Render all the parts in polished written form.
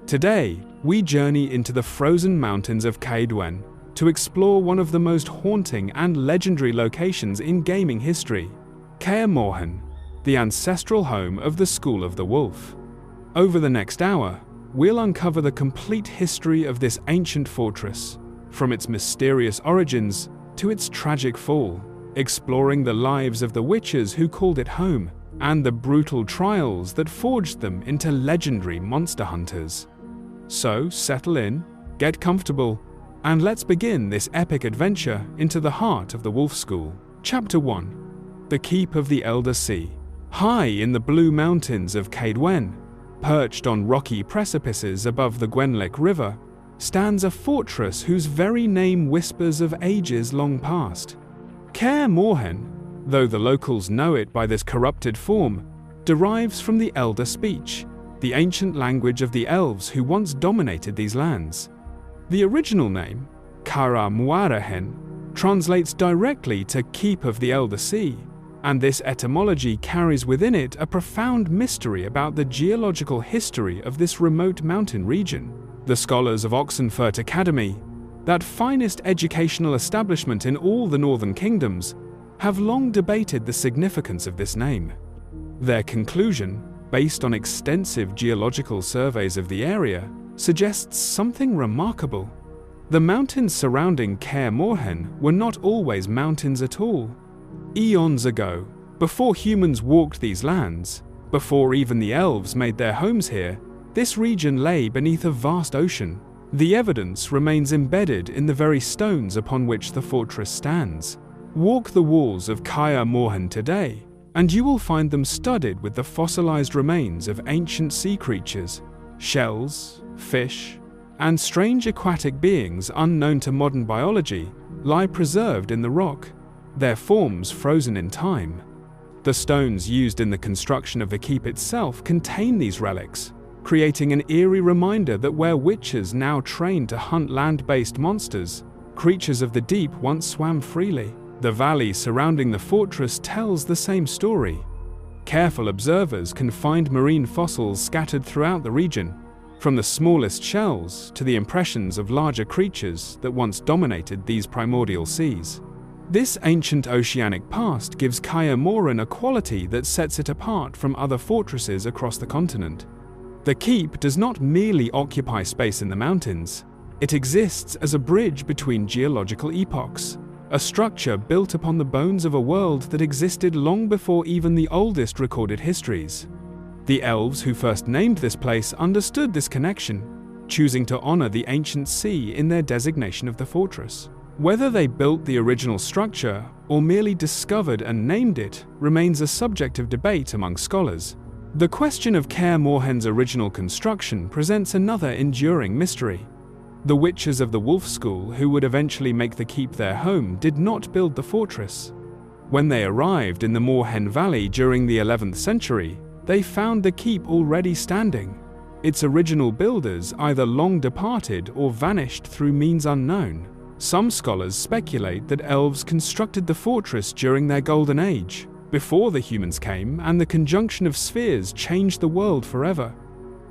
Today, we journey into the frozen mountains of Kaer Morhen to explore one of the most haunting and legendary locations in gaming history, Kaer Morhen, the ancestral home of the School of the Wolf. Over the next hour, we'll uncover the complete history of this ancient fortress, from its mysterious origins to its tragic fall, exploring the lives of the witches who called it home and the brutal trials that forged them into legendary monster hunters. So settle in, get comfortable, and let's begin this epic adventure into the heart of the Wolf School. Chapter 1. The Keep of the Elder Sea. High in the blue mountains of Kaer Morhen, perched on rocky precipices above the Gwenlik River, stands a fortress whose very name whispers of ages long past. Kaer Morhen, though the locals know it by this corrupted form, derives from the Elder speech, the ancient language of the elves who once dominated these lands. The original name, Kaer Morhen, translates directly to Keep of the Elder Sea, and this etymology carries within it a profound mystery about the geological history of this remote mountain region. The scholars of Oxenfurt Academy, that finest educational establishment in all the northern kingdoms, have long debated the significance of this name. Their conclusion, based on extensive geological surveys of the area, suggests something remarkable. The mountains surrounding Kaer Morhen were not always mountains at all. Eons ago, before humans walked these lands, before even the elves made their homes here, this region lay beneath a vast ocean. The evidence remains embedded in the very stones upon which the fortress stands. Walk the walls of Kaer Morhen today, and you will find them studded with the fossilized remains of ancient sea creatures, shells, fish, and strange aquatic beings unknown to modern biology lie preserved in the rock, their forms frozen in time. The stones used in the construction of the keep itself contain these relics, creating an eerie reminder that where witches now train to hunt land-based monsters, creatures of the deep once swam freely. The valley surrounding the fortress tells the same story. Careful observers can find marine fossils scattered throughout the region, from the smallest shells to the impressions of larger creatures that once dominated these primordial seas. This ancient oceanic past gives Kaer Morhen a quality that sets it apart from other fortresses across the continent. The keep does not merely occupy space in the mountains, it exists as a bridge between geological epochs, a structure built upon the bones of a world that existed long before even the oldest recorded histories. The elves who first named this place understood this connection, choosing to honor the ancient sea in their designation of the fortress. Whether they built the original structure or merely discovered and named it remains a subject of debate among scholars. The question of Kaer Morhen's original construction presents another enduring mystery. The witches of the Wolf School who would eventually make the keep their home did not build the fortress. When they arrived in the Morhen Valley during the 11th century, they found the keep already standing. Its original builders either long departed or vanished through means unknown. Some scholars speculate that elves constructed the fortress during their golden age, before the humans came and the conjunction of spheres changed the world forever.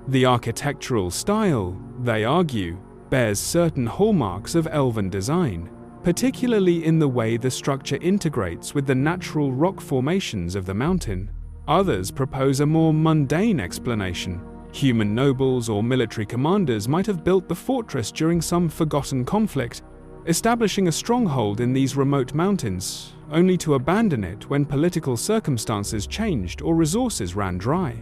The architectural style, they argue, bears certain hallmarks of elven design, particularly in the way the structure integrates with the natural rock formations of the mountain. Others propose a more mundane explanation. Human nobles or military commanders might have built the fortress during some forgotten conflict, establishing a stronghold in these remote mountains, only to abandon it when political circumstances changed or resources ran dry.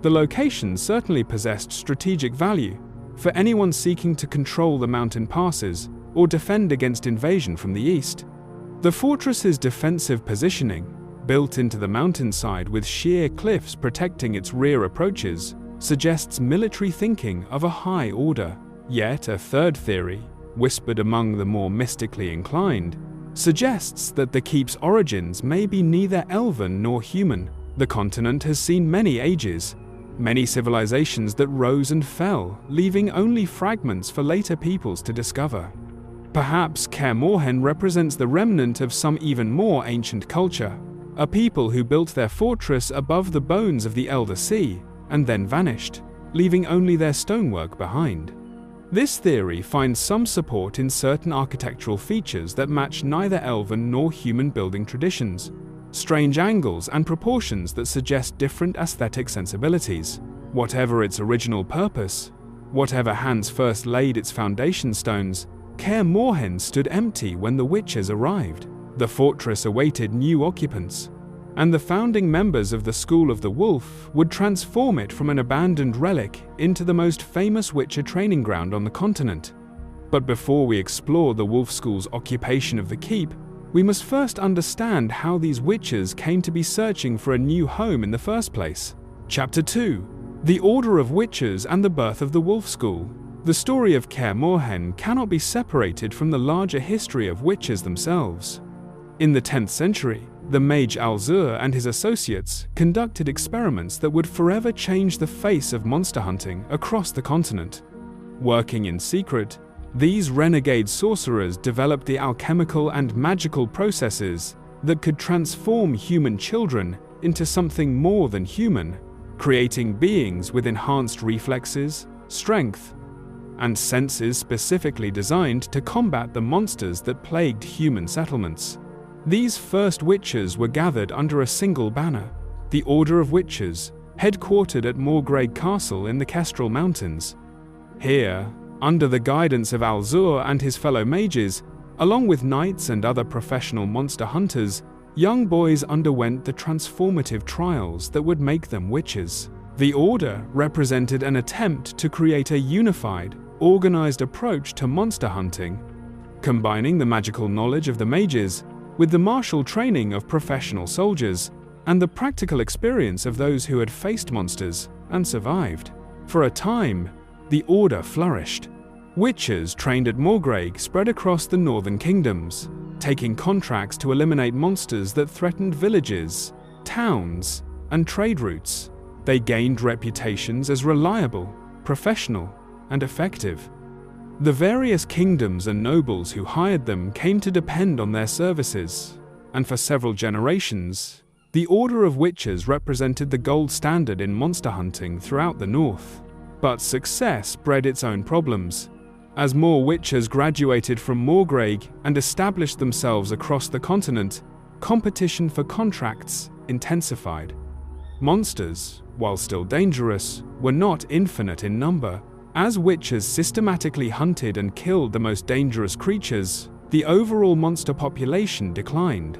The location certainly possessed strategic value for anyone seeking to control the mountain passes or defend against invasion from the east. The fortress's defensive positioning, built into the mountainside with sheer cliffs protecting its rear approaches, suggests military thinking of a high order. Yet a third theory, whispered among the more mystically inclined, suggests that the keep's origins may be neither elven nor human. The continent has seen many ages, many civilizations that rose and fell, leaving only fragments for later peoples to discover. Perhaps Kaer Morhen represents the remnant of some even more ancient culture, a people who built their fortress above the bones of the Elder Sea and then vanished. leaving only their stonework behind. This theory finds some support in certain architectural features that match neither elven nor human building traditions, strange angles and proportions that suggest different aesthetic sensibilities. Whatever its original purpose, whatever hands first laid its foundation stones, Kaer Morhen stood empty when the witches arrived. The fortress awaited new occupants, and the founding members of the School of the Wolf would transform it from an abandoned relic into the most famous Witcher training ground on the continent. But before we explore the Wolf School's occupation of the keep, we must first understand how these witches came to be searching for a new home in the first place. Chapter 2: The Order of Witches and the Birth of the Wolf School. The story of Kaer Morhen cannot be separated from the larger history of witches themselves. In the 10th century, the mage Alzur and his associates conducted experiments that would forever change the face of monster hunting across the continent. Working in secret, these renegade sorcerers developed the alchemical and magical processes that could transform human children into something more than human, creating beings with enhanced reflexes, strength, and senses specifically designed to combat the monsters that plagued human settlements. These first witches were gathered under a single banner, the Order of Witches, headquartered at Morgrave Castle in the Kestrel Mountains. Here, under the guidance of Alzur and his fellow mages, along with knights and other professional monster hunters, young boys underwent the transformative trials that would make them witches. The Order represented an attempt to create a unified, organized approach to monster hunting, combining the magical knowledge of the mages with the martial training of professional soldiers and the practical experience of those who had faced monsters and survived. For a time, the Order flourished. Witches trained at Morgrave spread across the northern kingdoms, taking contracts to eliminate monsters that threatened villages, towns, and trade routes. They gained reputations as reliable, professional, and effective. The various kingdoms and nobles who hired them came to depend on their services, and for several generations, the Order of Witches represented the gold standard in monster hunting throughout the north. But success bred its own problems. As more witches graduated from Morgrave and established themselves across the continent, competition for contracts intensified. Monsters, while still dangerous, were not infinite in number. As witches systematically hunted and killed the most dangerous creatures, the overall monster population declined.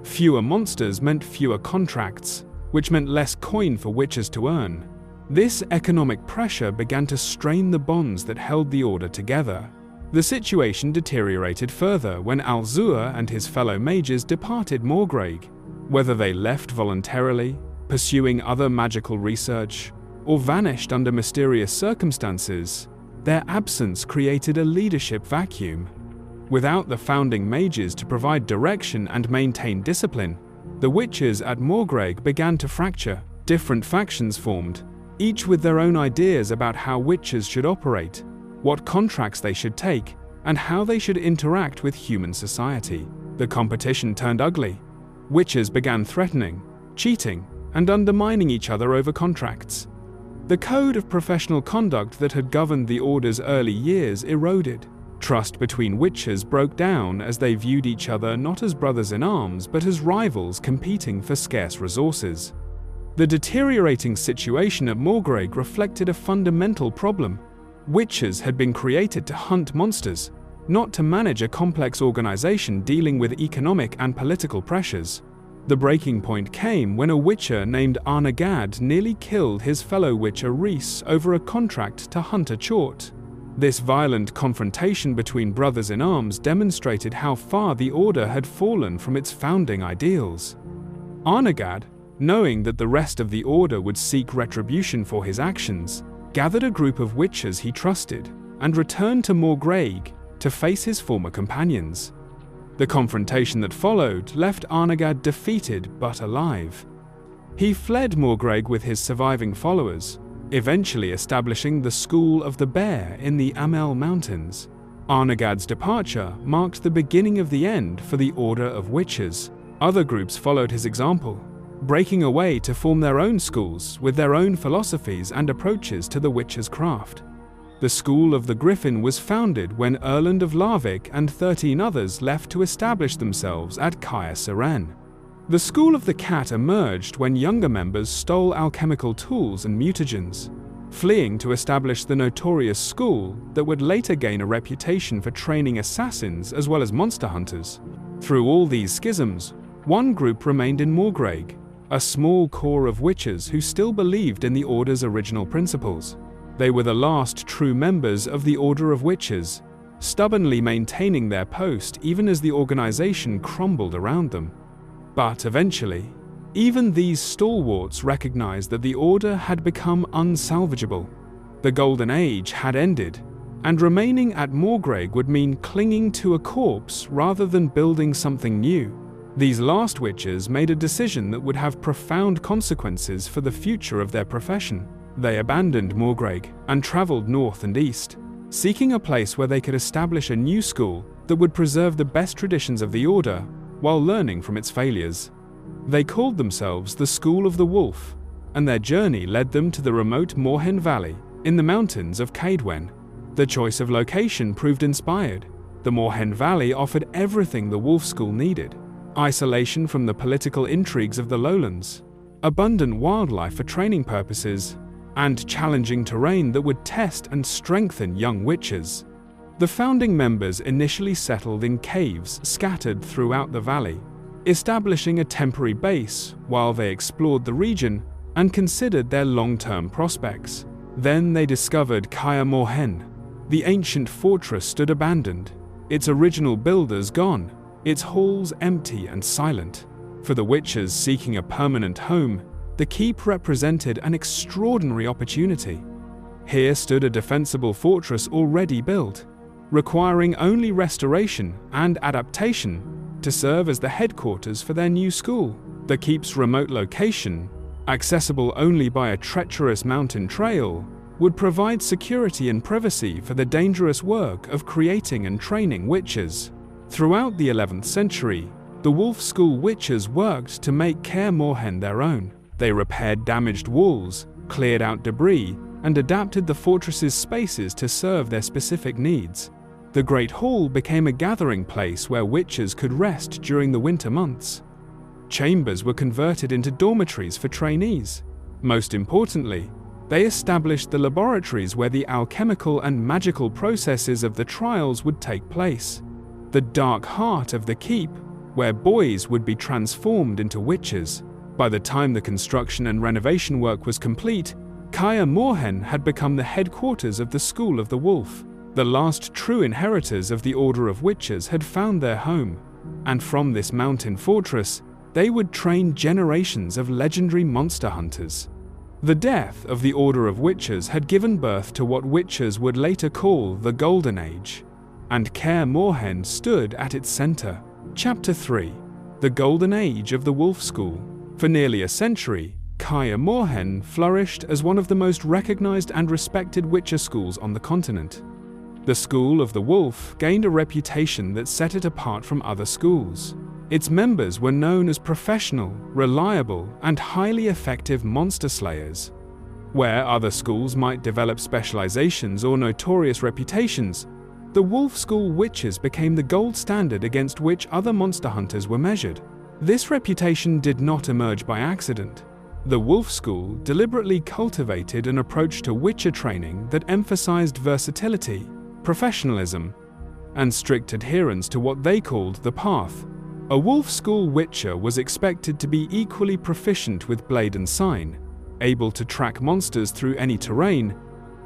Fewer monsters meant fewer contracts, which meant less coin for witches to earn. This economic pressure began to strain the bonds that held the Order together. The situation deteriorated further when Alzur and his fellow mages departed Morgrave. Whether they left voluntarily, pursuing other magical research, or vanished under mysterious circumstances, their absence created a leadership vacuum. Without the founding mages to provide direction and maintain discipline, the witches at Morgrave began to fracture. Different factions formed, each with their own ideas about how witches should operate, what contracts they should take, and how they should interact with human society. The competition turned ugly. Witches began threatening, cheating, and undermining each other over contracts. The code of professional conduct that had governed the Order's early years eroded. Trust between witches broke down as they viewed each other not as brothers-in-arms but as rivals competing for scarce resources. The deteriorating situation at Morgrave reflected a fundamental problem. Witches had been created to hunt monsters, not to manage a complex organization dealing with economic and political pressures. The breaking point came when a witcher named Arnagad nearly killed his fellow witcher Rhys over a contract to hunt a chort. This violent confrontation between brothers-in-arms demonstrated how far the Order had fallen from its founding ideals. Arnagad, knowing that the rest of the Order would seek retribution for his actions, gathered a group of witches he trusted and returned to Morgrave to face his former companions. The confrontation that followed left Arnagad defeated but alive. He fled Morgrave with his surviving followers, eventually establishing the School of the Bear in the Amel Mountains. Arnagad's departure marked the beginning of the end for the Order of Witches. Other groups followed his example, breaking away to form their own schools with their own philosophies and approaches to the witcher's craft. The School of the Griffin was founded when Erland of Larvik and 13 others left to establish themselves at Kaer Morhen. The School of the Cat emerged when younger members stole alchemical tools and mutagens, fleeing to establish the notorious school that would later gain a reputation for training assassins as well as monster hunters. Through all these schisms, one group remained in Morgreg, a small core of witches who still believed in the Order's original principles. They were the last true members of the Order of Witches, stubbornly maintaining their post even as the organization crumbled around them. But eventually, even these stalwarts recognized that the Order had become unsalvageable. The Golden Age had ended, and remaining at Morgreg would mean clinging to a corpse rather than building something new. These last witches made a decision that would have profound consequences for the future of their profession. They abandoned Morgreg and traveled north and east, seeking a place where they could establish a new school that would preserve the best traditions of the Order while learning from its failures. They called themselves the School of the Wolf, and their journey led them to the remote Morhen Valley in the mountains of Kaedwen. The choice of location proved inspired. The Morhen Valley offered everything the Wolf School needed: isolation from the political intrigues of the lowlands, abundant wildlife for training purposes, and challenging terrain that would test and strengthen young witches. The founding members initially settled in caves scattered throughout the valley, establishing a temporary base while they explored the region and considered their long-term prospects. Then they discovered Kaer Morhen. The ancient fortress stood abandoned, its original builders gone, its halls empty and silent. For the witches seeking a permanent home, the keep represented an extraordinary opportunity. Here stood a defensible fortress already built, requiring only restoration and adaptation to serve as the headquarters for their new school. The keep's remote location, accessible only by a treacherous mountain trail, would provide security and privacy for the dangerous work of creating and training witches. Throughout the 11th century, the Wolf School witches worked to make Kaer Morhen their own. They repaired damaged walls, cleared out debris, and adapted the fortress's spaces to serve their specific needs. The Great Hall became a gathering place where witches could rest during the winter months. Chambers were converted into dormitories for trainees. Most importantly, they established the laboratories where the alchemical and magical processes of the trials would take place. The dark heart of the keep, where boys would be transformed into witches. By the time the construction and renovation work was complete, Kaer Morhen had become the headquarters of the School of the Wolf. The last true inheritors of the Order of Witches had found their home, and from this mountain fortress, they would train generations of legendary monster hunters. The death of the Order of Witches had given birth to what witches would later call the Golden Age, and Kaer Morhen stood at its center. Chapter 3: The Golden Age of the Wolf School. For nearly a century, Kaer Morhen flourished as one of the most recognized and respected witcher schools on the continent. The School of the Wolf gained a reputation that set it apart from other schools. Its members were known as professional, reliable, and highly effective monster slayers. Where other schools might develop specializations or notorious reputations, the Wolf School witches became the gold standard against which other monster hunters were measured. This reputation did not emerge by accident. The Wolf School deliberately cultivated an approach to witcher training that emphasized versatility, professionalism, and strict adherence to what they called the path. A Wolf School witcher was expected to be equally proficient with blade and sign, able to track monsters through any terrain,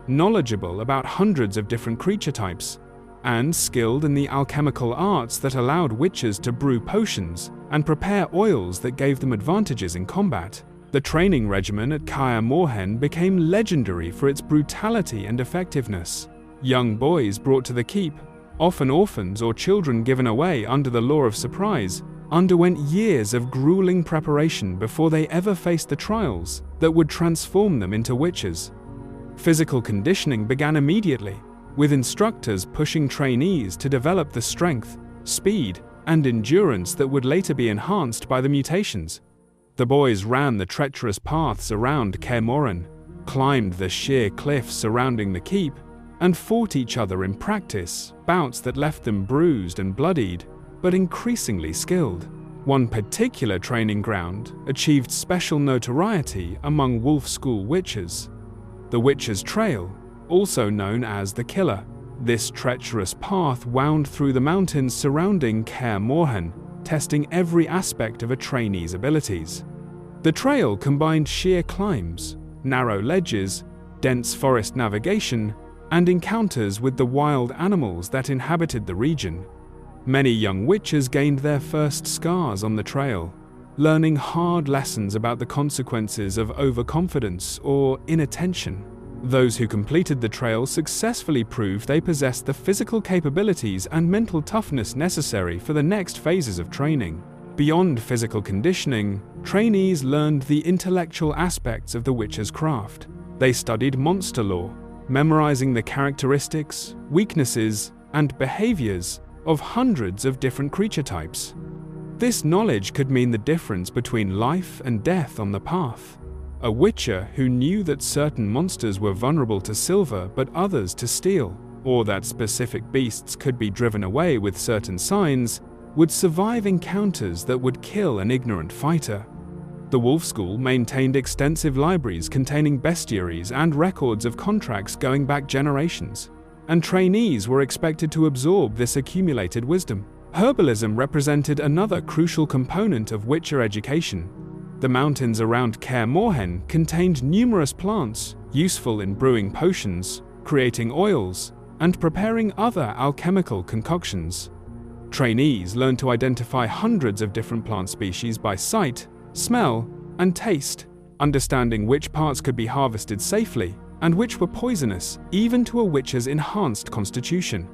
knowledgeable about hundreds of different creature types, and skilled in the alchemical arts that allowed witches to brew potions and prepare oils that gave them advantages in combat. The training regimen at Kaer Morhen became legendary for its brutality and effectiveness. Young boys brought to the keep, often orphans or children given away under the law of surprise, underwent years of grueling preparation before they ever faced the trials that would transform them into witches. Physical conditioning began immediately, with instructors pushing trainees to develop the strength, speed, and endurance that would later be enhanced by the mutations. The boys ran the treacherous paths around Kaer Morhen, climbed the sheer cliffs surrounding the keep, and fought each other in practice, bouts that left them bruised and bloodied, but increasingly skilled. One particular training ground achieved special notoriety among Wolf School witches. The Witcher's Trail, also known as the Killer. This treacherous path wound through the mountains surrounding Kaer Morhen, testing every aspect of a trainee's abilities. The trail combined sheer climbs, narrow ledges, dense forest navigation, and encounters with the wild animals that inhabited the region. Many young witches gained their first scars on the trail, learning hard lessons about the consequences of overconfidence or inattention. Those who completed the trail successfully proved they possessed the physical capabilities and mental toughness necessary for the next phases of training. Beyond physical conditioning, trainees learned the intellectual aspects of the witcher's craft. They studied monster lore, memorizing the characteristics, weaknesses, and behaviors of hundreds of different creature types. This knowledge could mean the difference between life and death on the path. A witcher who knew that certain monsters were vulnerable to silver but others to steel, or that specific beasts could be driven away with certain signs, would survive encounters that would kill an ignorant fighter. The Wolf School maintained extensive libraries containing bestiaries and records of contracts going back generations, and trainees were expected to absorb this accumulated wisdom. Herbalism represented another crucial component of witcher education. The mountains around Kaer Morhen contained numerous plants useful in brewing potions, creating oils, and preparing other alchemical concoctions. Trainees learned to identify hundreds of different plant species by sight, smell, and taste, understanding which parts could be harvested safely and which were poisonous, even to a witcher's enhanced constitution.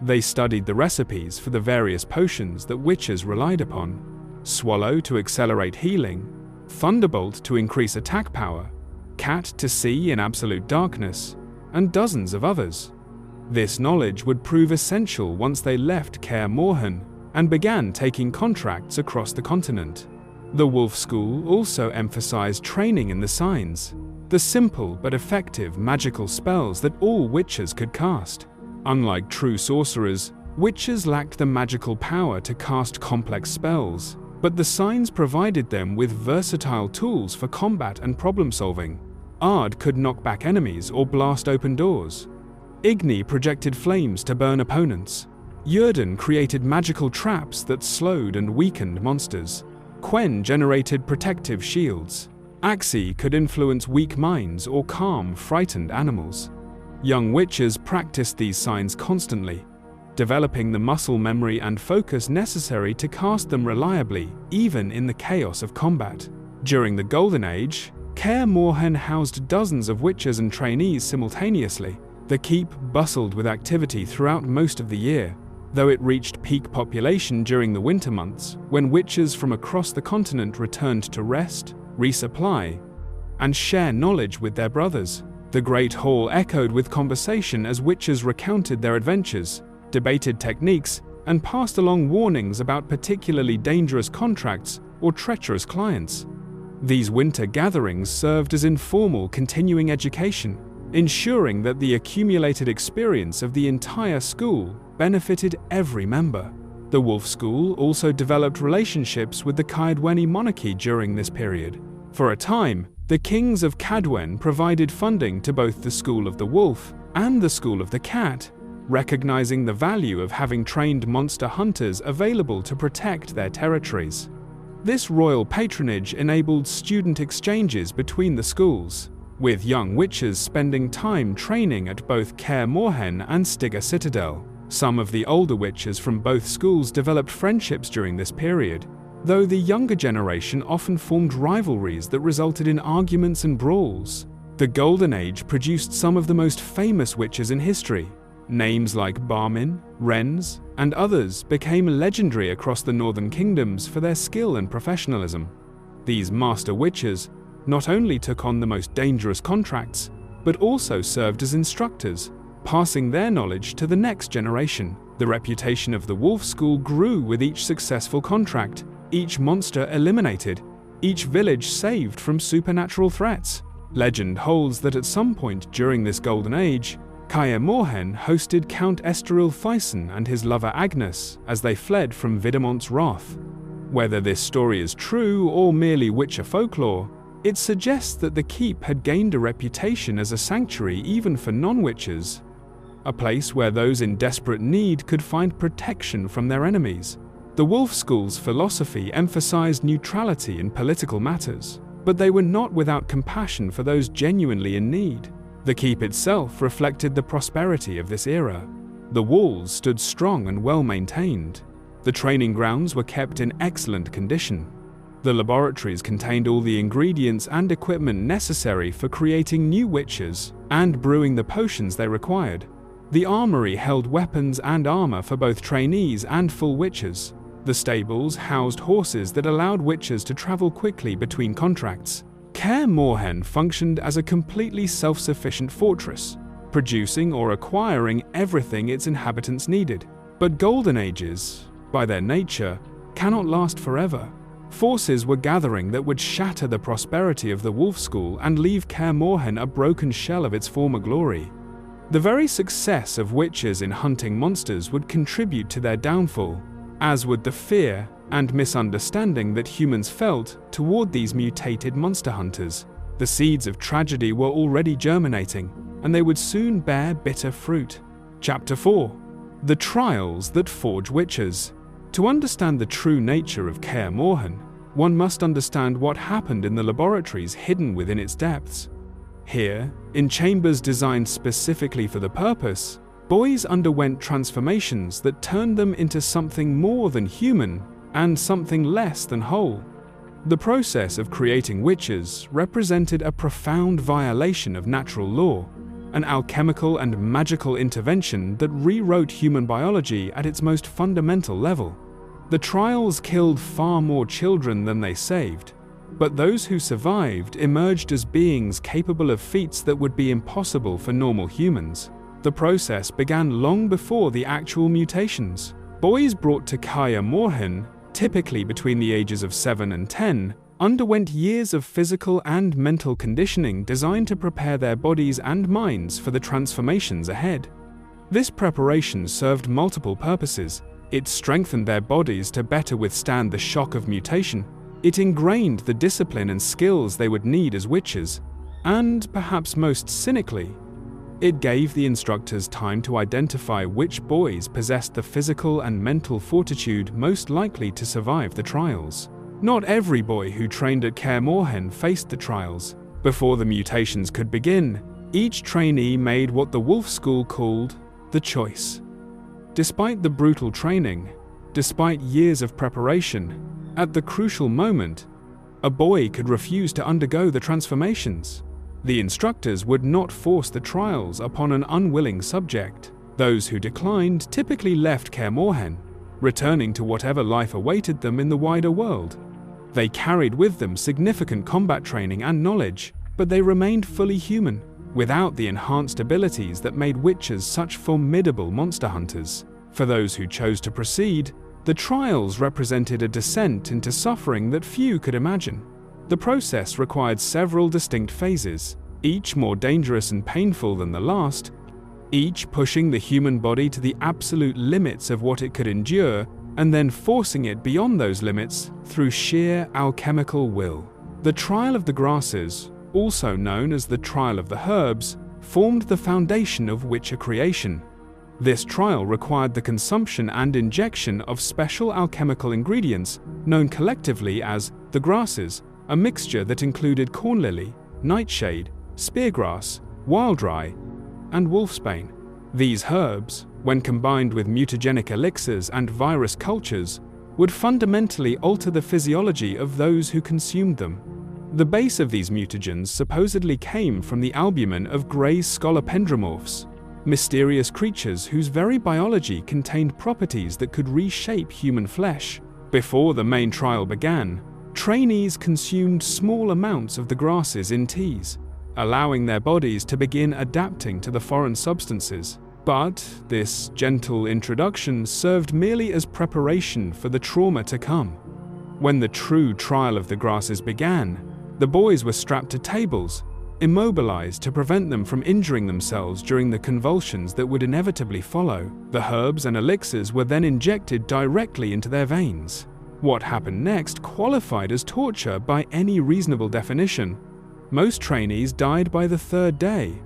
They studied the recipes for the various potions that witches relied upon: Swallow to accelerate healing, Thunderbolt to increase attack power, Cat to see in absolute darkness, and dozens of others. This knowledge would prove essential once they left Kaer Morhen and began taking contracts across the continent. The Wolf School also emphasized training in the signs, the simple but effective magical spells that all witches could cast. Unlike true sorcerers, witches lacked the magical power to cast complex spells, but the signs provided them with versatile tools for combat and problem-solving. Ard could knock back enemies or blast open doors. Igni projected flames to burn opponents. Yrden created magical traps that slowed and weakened monsters. Quen generated protective shields. Axi could influence weak minds or calm frightened animals. Young witches practiced these signs constantly, developing the muscle memory and focus necessary to cast them reliably, even in the chaos of combat. During the Golden Age, Kaer Morhen housed dozens of witches and trainees simultaneously. The keep bustled with activity throughout most of the year, though it reached peak population during the winter months, when witches from across the continent returned to rest, resupply, and share knowledge with their brothers. The Great Hall echoed with conversation as witches recounted their adventures, debated techniques, and passed along warnings about particularly dangerous contracts or treacherous clients. These winter gatherings served as informal continuing education, ensuring that the accumulated experience of the entire school benefited every member. The Wolf School also developed relationships with the Kaedweni monarchy during this period. For a time, the kings of Kaedwen provided funding to both the School of the Wolf and the School of the Cat, recognizing the value of having trained monster hunters available to protect their territories. This royal patronage enabled student exchanges between the schools, with young witches spending time training at both Kaer Morhen and Stygia Citadel. Some of the older witches from both schools developed friendships during this period, though the younger generation often formed rivalries that resulted in arguments and brawls. The Golden Age produced some of the most famous witches in history. Names like Barmin, Wrens, and others became legendary across the northern kingdoms for their skill and professionalism. These master witches not only took on the most dangerous contracts, but also served as instructors, passing their knowledge to the next generation. The reputation of the Wolf School grew with each successful contract, each monster eliminated, each village saved from supernatural threats. Legend holds that at some point during this golden age, Kaer Morhen hosted Count Esteril Thyssen and his lover Agnes as they fled from Vidamont's wrath. Whether this story is true or merely Witcher folklore, it suggests that the keep had gained a reputation as a sanctuary even for non-witchers, a place where those in desperate need could find protection from their enemies. The Wolf School's philosophy emphasized neutrality in political matters, but they were not without compassion for those genuinely in need. The keep itself reflected the prosperity of this era. The walls stood strong and well maintained. The training grounds were kept in excellent condition. The laboratories contained all the ingredients and equipment necessary for creating new witches and brewing the potions they required. The armory held weapons and armor for both trainees and full witches. The stables housed horses that allowed witches to travel quickly between contracts. Kaer Morhen functioned as a completely self-sufficient fortress, producing or acquiring everything its inhabitants needed. But Golden Ages, by their nature, cannot last forever. Forces were gathering that would shatter the prosperity of the Wolf School and leave Kaer Morhen a broken shell of its former glory. The very success of witches in hunting monsters would contribute to their downfall, as would the fear and misunderstanding that humans felt toward these mutated monster hunters. The seeds of tragedy were already germinating, and they would soon bear bitter fruit. Chapter 4. The Trials that Forge Witches. To understand the true nature of Kaer Morhen, one must understand what happened in the laboratories hidden within its depths. Here, in chambers designed specifically for the purpose, boys underwent transformations that turned them into something more than human and something less than whole. The process of creating witches represented a profound violation of natural law, an alchemical and magical intervention that rewrote human biology at its most fundamental level. The trials killed far more children than they saved, but those who survived emerged as beings capable of feats that would be impossible for normal humans. The process began long before the actual mutations. Boys brought to Kaer Morhen, typically between the ages of 7 and 10, underwent years of physical and mental conditioning designed to prepare their bodies and minds for the transformations ahead. This preparation served multiple purposes. It strengthened their bodies to better withstand the shock of mutation. It ingrained the discipline and skills they would need as witches. And, perhaps most cynically, it gave the instructors time to identify which boys possessed the physical and mental fortitude most likely to survive the trials. Not every boy who trained at Kaer Morhen faced the trials. Before the mutations could begin, each trainee made what the Wolf School called the choice. Despite the brutal training, despite years of preparation, at the crucial moment, a boy could refuse to undergo the transformations. The instructors would not force the trials upon an unwilling subject. Those who declined typically left Kaer Morhen, returning to whatever life awaited them in the wider world. They carried with them significant combat training and knowledge, but they remained fully human, without the enhanced abilities that made witches such formidable monster hunters. For those who chose to proceed, the trials represented a descent into suffering that few could imagine. The process required several distinct phases, each more dangerous and painful than the last, each pushing the human body to the absolute limits of what it could endure, and then forcing it beyond those limits through sheer alchemical will. The Trial of the Grasses, also known as the Trial of the Herbs, formed the foundation of witcher creation. This trial required the consumption and injection of special alchemical ingredients known collectively as the grasses, a mixture that included cornlily, nightshade, speargrass, wildrye, and wolfsbane. These herbs, when combined with mutagenic elixirs and virus cultures, would fundamentally alter the physiology of those who consumed them. The base of these mutagens supposedly came from the albumin of Gray's scolopendromorphs, mysterious creatures whose very biology contained properties that could reshape human flesh. Before the main trial began, trainees consumed small amounts of the grasses in teas, allowing their bodies to begin adapting to the foreign substances. But this gentle introduction served merely as preparation for the trauma to come. When the true trial of the grasses began, the boys were strapped to tables, immobilized to prevent them from injuring themselves during the convulsions that would inevitably follow. The herbs and elixirs were then injected directly into their veins. What happened next qualified as torture by any reasonable definition. Most trainees died by the third day.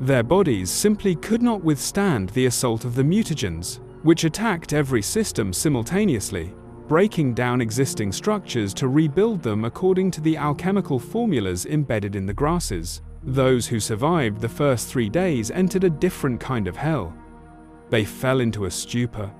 Their bodies simply could not withstand the assault of the mutagens, which attacked every system simultaneously, breaking down existing structures to rebuild them according to the alchemical formulas embedded in the grasses. Those who survived the first 3 days entered a different kind of hell. They fell into a stupor,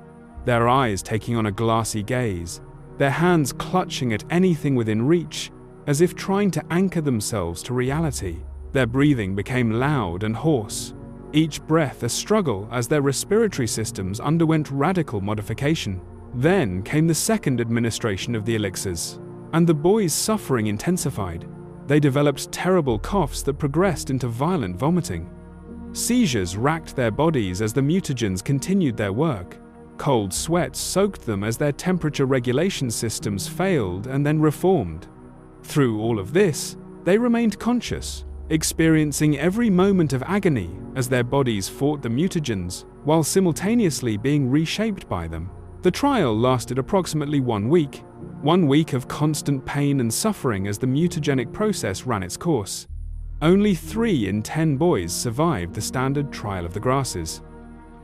their eyes taking on a glassy gaze, their hands clutching at anything within reach, as if trying to anchor themselves to reality. Their breathing became loud and hoarse, each breath a struggle as their respiratory systems underwent radical modification. Then came the second administration of the elixirs, and the boys' suffering intensified. They developed terrible coughs that progressed into violent vomiting. Seizures racked their bodies as the mutagens continued their work. Cold sweats soaked them as their temperature regulation systems failed and then reformed. Through all of this, they remained conscious, experiencing every moment of agony as their bodies fought the mutagens, while simultaneously being reshaped by them. The trial lasted approximately 1 week, 1 week of constant pain and suffering as the mutagenic process ran its course. Only 3 in 10 boys survived the standard trial of the grasses.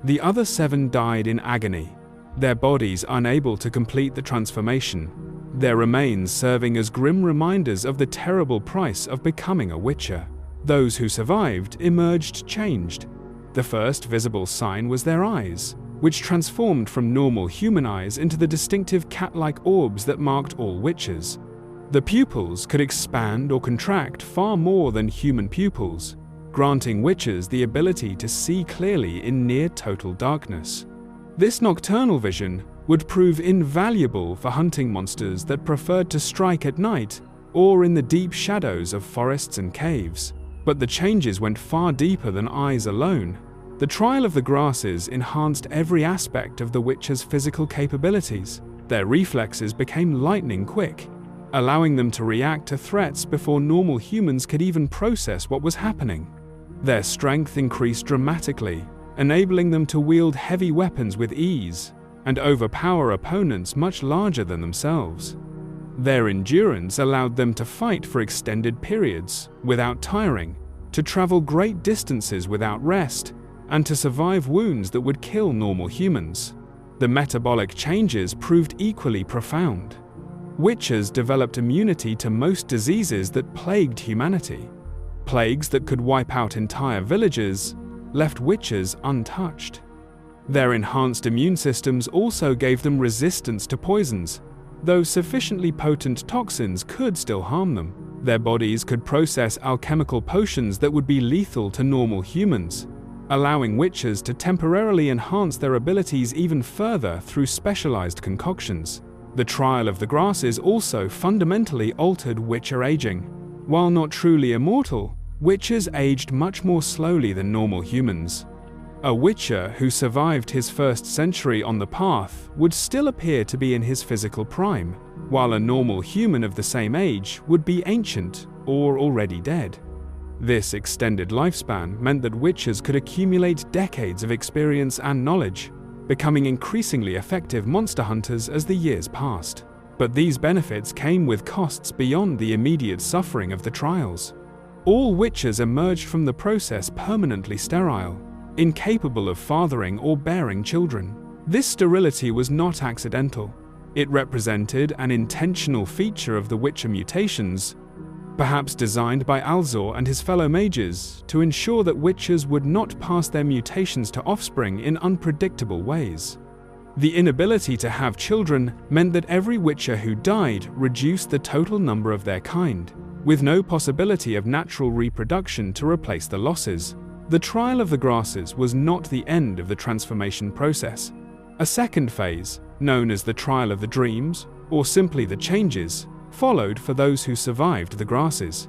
The other 7 died in agony, their bodies unable to complete the transformation, their remains serving as grim reminders of the terrible price of becoming a witcher. Those who survived emerged changed. The first visible sign was their eyes, which transformed from normal human eyes into the distinctive cat-like orbs that marked all witches. The pupils could expand or contract far more than human pupils, granting witches the ability to see clearly in near-total darkness. This nocturnal vision would prove invaluable for hunting monsters that preferred to strike at night or in the deep shadows of forests and caves. But the changes went far deeper than eyes alone. The trial of the grasses enhanced every aspect of the witcher's physical capabilities. Their reflexes became lightning quick, allowing them to react to threats before normal humans could even process what was happening. Their strength increased dramatically, enabling them to wield heavy weapons with ease and overpower opponents much larger than themselves. Their endurance allowed them to fight for extended periods without tiring, to travel great distances without rest, and to survive wounds that would kill normal humans. The metabolic changes proved equally profound. Witchers developed immunity to most diseases that plagued humanity. Plagues that could wipe out entire villages left witchers untouched. Their enhanced immune systems also gave them resistance to poisons, though sufficiently potent toxins could still harm them. Their bodies could process alchemical potions that would be lethal to normal humans, allowing witchers to temporarily enhance their abilities even further through specialized concoctions. The trial of the grasses also fundamentally altered witcher aging. While not truly immortal, witchers aged much more slowly than normal humans. A witcher who survived his first century on the path would still appear to be in his physical prime, while a normal human of the same age would be ancient or already dead. This extended lifespan meant that witchers could accumulate decades of experience and knowledge, becoming increasingly effective monster hunters as the years passed. But these benefits came with costs beyond the immediate suffering of the trials. All witchers emerged from the process permanently sterile, incapable of fathering or bearing children. This sterility was not accidental. It represented an intentional feature of the witcher mutations, perhaps designed by Alzor and his fellow mages to ensure that witchers would not pass their mutations to offspring in unpredictable ways. The inability to have children meant that every witcher who died reduced the total number of their kind, with no possibility of natural reproduction to replace the losses. The trial of the grasses was not the end of the transformation process. A second phase, known as the trial of the dreams, or simply the changes, followed for those who survived the grasses.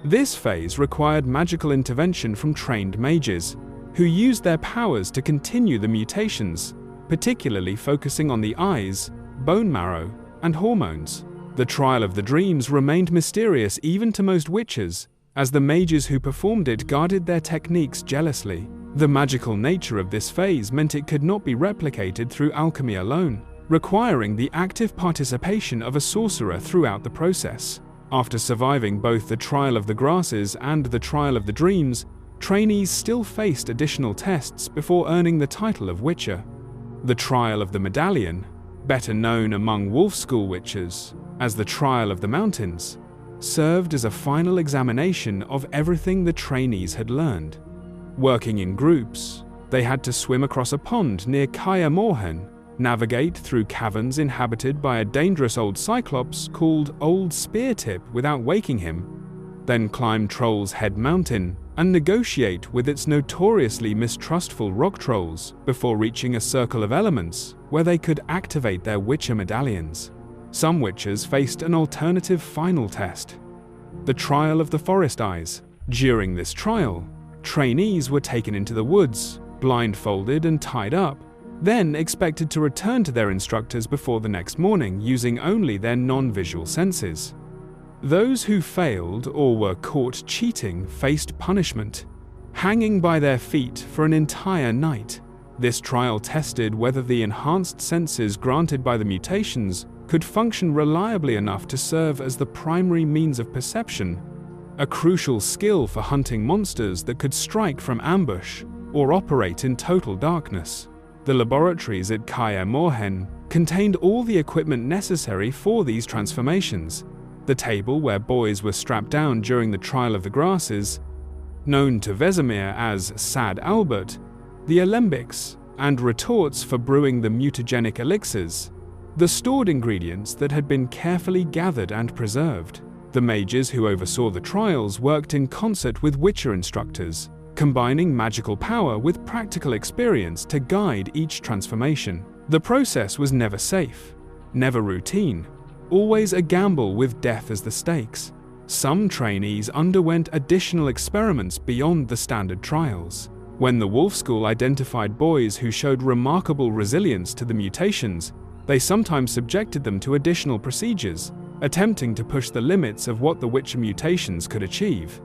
This phase required magical intervention from trained mages, who used their powers to continue the mutations, particularly focusing on the eyes, bone marrow, and hormones. The trial of the dreams remained mysterious even to most witches, as the mages who performed it guarded their techniques jealously. The magical nature of this phase meant it could not be replicated through alchemy alone, requiring the active participation of a sorcerer throughout the process. After surviving both the Trial of the Grasses and the Trial of the Dreams, trainees still faced additional tests before earning the title of Witcher. The Trial of the Medallion, better known among Wolf School witches as the Trial of the Mountains, served as a final examination of everything the trainees had learned. Working in groups, they had to swim across a pond near Kaer Morhen, navigate through caverns inhabited by a dangerous old cyclops called Old Speartip without waking him, then climb Troll's Head Mountain and negotiate with its notoriously mistrustful rock trolls before reaching a circle of elements where they could activate their Witcher medallions. Some witches faced an alternative final test, the Trial of the Forest Eyes. During this trial, trainees were taken into the woods, blindfolded and tied up, then expected to return to their instructors before the next morning using only their non-visual senses. Those who failed or were caught cheating faced punishment, hanging by their feet for an entire night. This trial tested whether the enhanced senses granted by the mutations could function reliably enough to serve as the primary means of perception, a crucial skill for hunting monsters that could strike from ambush or operate in total darkness. The laboratories at Kaer Morhen contained all the equipment necessary for these transformations. The table where boys were strapped down during the Trial of the Grasses, known to Vesemir as Sad Albert, the alembics and retorts for brewing the mutagenic elixirs, the stored ingredients that had been carefully gathered and preserved. The mages who oversaw the trials worked in concert with Witcher instructors, combining magical power with practical experience to guide each transformation. The process was never safe, never routine, always a gamble with death as the stakes. Some trainees underwent additional experiments beyond the standard trials. When the Wolf School identified boys who showed remarkable resilience to the mutations, they sometimes subjected them to additional procedures, attempting to push the limits of what the Witcher mutations could achieve.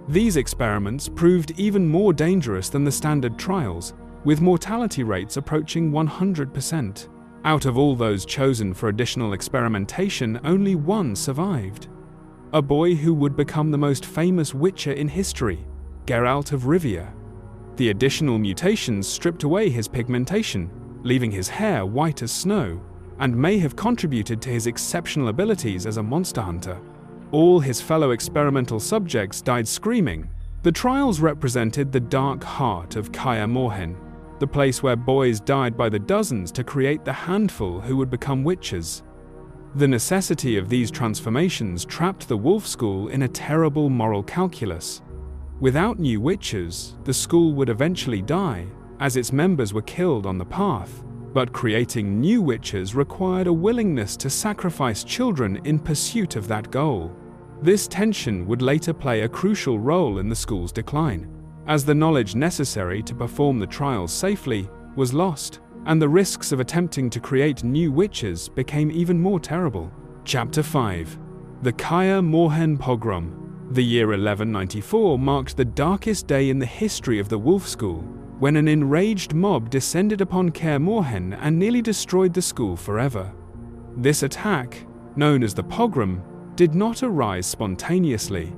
These experiments proved even more dangerous than the standard trials, with mortality rates approaching 100%. Out of all those chosen for additional experimentation, only one survived. A boy who would become the most famous Witcher in history, Geralt of Rivia. The additional mutations stripped away his pigmentation, leaving his hair white as snow, and may have contributed to his exceptional abilities as a monster hunter. All his fellow experimental subjects died screaming. The trials represented the dark heart of Kaer Morhen, the place where boys died by the dozens to create the handful who would become witches. The necessity of these transformations trapped the Wolf School in a terrible moral calculus. Without new witches, the school would eventually die, as its members were killed on the path. But creating new witches required a willingness to sacrifice children in pursuit of that goal. This tension would later play a crucial role in the school's decline, as the knowledge necessary to perform the trials safely was lost, and the risks of attempting to create new witches became even more terrible. Chapter 5. The Kaer Morhen Pogrom. The year 1194 marked the darkest day in the history of the Wolf School, when an enraged mob descended upon Kaer Morhen and nearly destroyed the school forever. This attack, known as the Pogrom, did not arise spontaneously.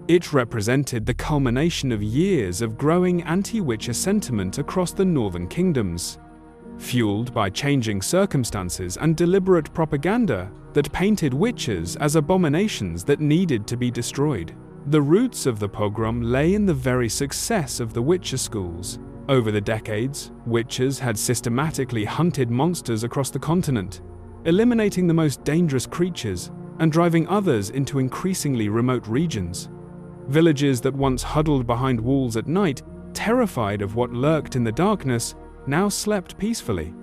It represented the culmination of years of growing anti-Witcher sentiment across the northern kingdoms, fueled by changing circumstances and deliberate propaganda that painted witches as abominations that needed to be destroyed. The roots of the pogrom lay in the very success of the Witcher schools. Over the decades, witches had systematically hunted monsters across the continent, eliminating the most dangerous creatures and driving others into increasingly remote regions. Villages that once huddled behind walls at night, terrified of what lurked in the darkness, now slept peacefully.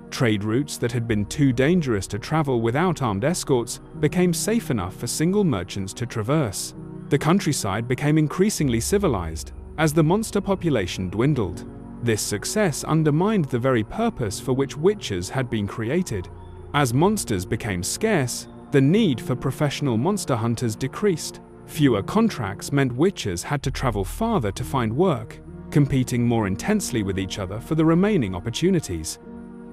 Trade routes that had been too dangerous to travel without armed escorts became safe enough for single merchants to traverse. The countryside became increasingly civilized as the monster population dwindled. This success undermined the very purpose for which witches had been created. As monsters became scarce, the need for professional monster hunters decreased. Fewer contracts meant witchers had to travel farther to find work, competing more intensely with each other for the remaining opportunities.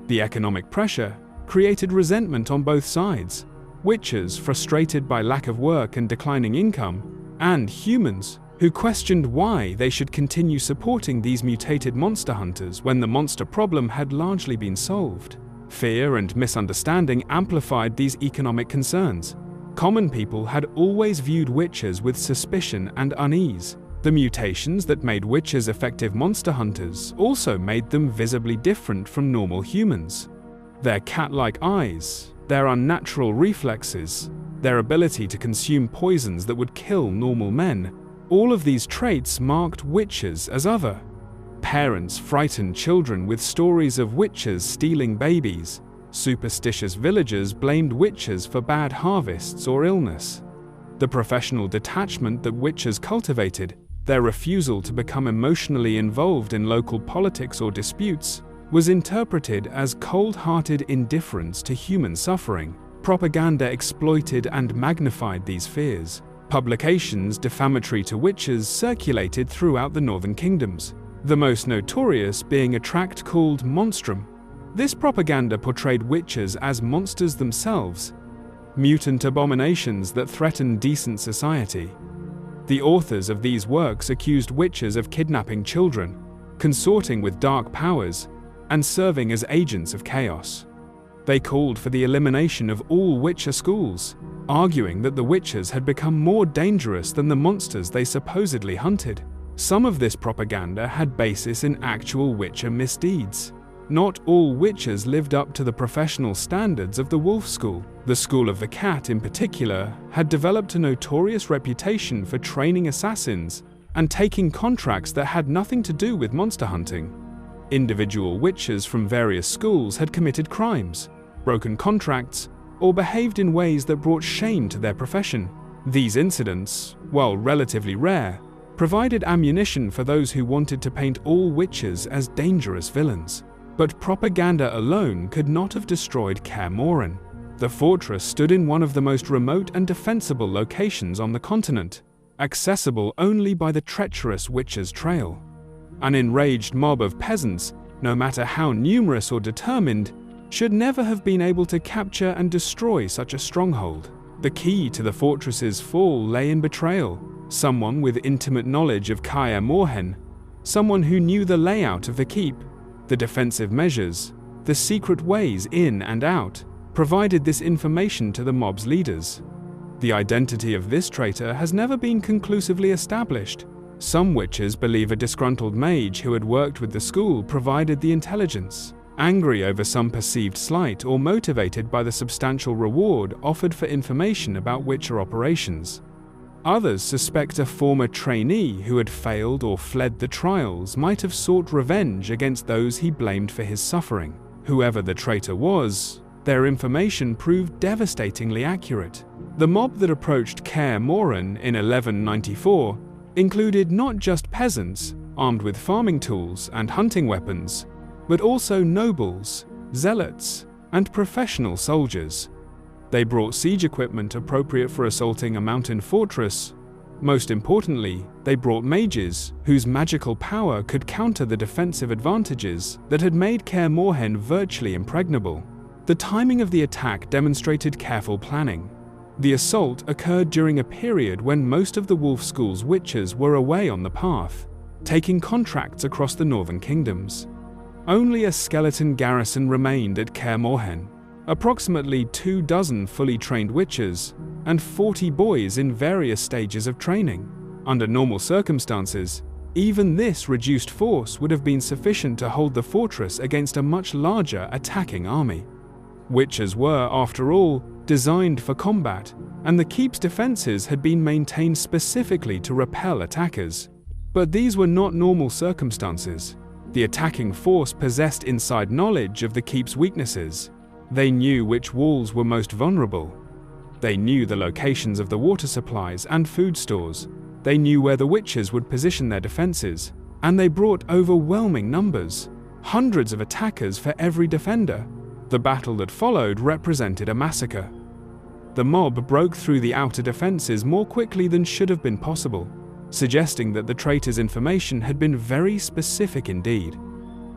The economic pressure created resentment on both sides. Witchers frustrated by lack of work and declining income, and humans who questioned why they should continue supporting these mutated monster hunters when the monster problem had largely been solved. Fear and misunderstanding amplified these economic concerns. Common people had always viewed witchers with suspicion and unease. The mutations that made witchers effective monster hunters also made them visibly different from normal humans. Their cat-like eyes, their unnatural reflexes, their ability to consume poisons that would kill normal men, all of these traits marked witchers as other. Parents frightened children with stories of witches stealing babies. Superstitious villagers blamed witches for bad harvests or illness. The professional detachment that witches cultivated, their refusal to become emotionally involved in local politics or disputes, was interpreted as cold-hearted indifference to human suffering. Propaganda exploited and magnified these fears. Publications defamatory to witches circulated throughout the northern kingdoms, the most notorious being a tract called Monstrum. This propaganda portrayed witches as monsters themselves, mutant abominations that threatened decent society. The authors of these works accused witches of kidnapping children, consorting with dark powers, and serving as agents of chaos. They called for the elimination of all witcher schools, arguing that the witches had become more dangerous than the monsters they supposedly hunted. Some of this propaganda had basis in actual witcher misdeeds. Not all witchers lived up to the professional standards of the wolf school. The School of the Cat, in particular, had developed a notorious reputation for training assassins and taking contracts that had nothing to do with monster hunting. Individual witchers from various schools had committed crimes, broken contracts, or behaved in ways that brought shame to their profession. These incidents, while relatively rare, provided ammunition for those who wanted to paint all witches as dangerous villains. But propaganda alone could not have destroyed Kaer Morhen. The fortress stood in one of the most remote and defensible locations on the continent, accessible only by the treacherous Witcher's Trail. An enraged mob of peasants, no matter how numerous or determined, should never have been able to capture and destroy such a stronghold. The key to the fortress's fall lay in betrayal. Someone with intimate knowledge of Kaer Morhen, someone who knew the layout of the keep, the defensive measures, the secret ways in and out, provided this information to the mob's leaders. The identity of this traitor has never been conclusively established. Some witches believe a disgruntled mage who had worked with the school provided the intelligence, angry over some perceived slight or motivated by the substantial reward offered for information about witcher operations. Others suspect a former trainee who had failed or fled the trials might have sought revenge against those he blamed for his suffering. Whoever the traitor was, their information proved devastatingly accurate. The mob that approached Kaer Morhen in 1194 included not just peasants armed with farming tools and hunting weapons, but also nobles, zealots, and professional soldiers. They brought siege equipment appropriate for assaulting a mountain fortress. Most importantly, they brought mages whose magical power could counter the defensive advantages that had made Kaer Morhen virtually impregnable. The timing of the attack demonstrated careful planning. The assault occurred during a period when most of the Wolf School's witches were away on the path, taking contracts across the northern kingdoms. Only a skeleton garrison remained at Kaer Morhen. Approximately 24 fully trained witches, and 40 boys in various stages of training. Under normal circumstances, even this reduced force would have been sufficient to hold the fortress against a much larger attacking army. Witches were, after all, designed for combat, and the keep's defenses had been maintained specifically to repel attackers. But these were not normal circumstances. The attacking force possessed inside knowledge of the keep's weaknesses. They knew which walls were most vulnerable. They knew the locations of the water supplies and food stores. They knew where the witches would position their defenses, and they brought overwhelming numbers, hundreds of attackers for every defender. The battle that followed represented a massacre. The mob broke through the outer defenses more quickly than should have been possible, suggesting that the traitors' information had been very specific indeed.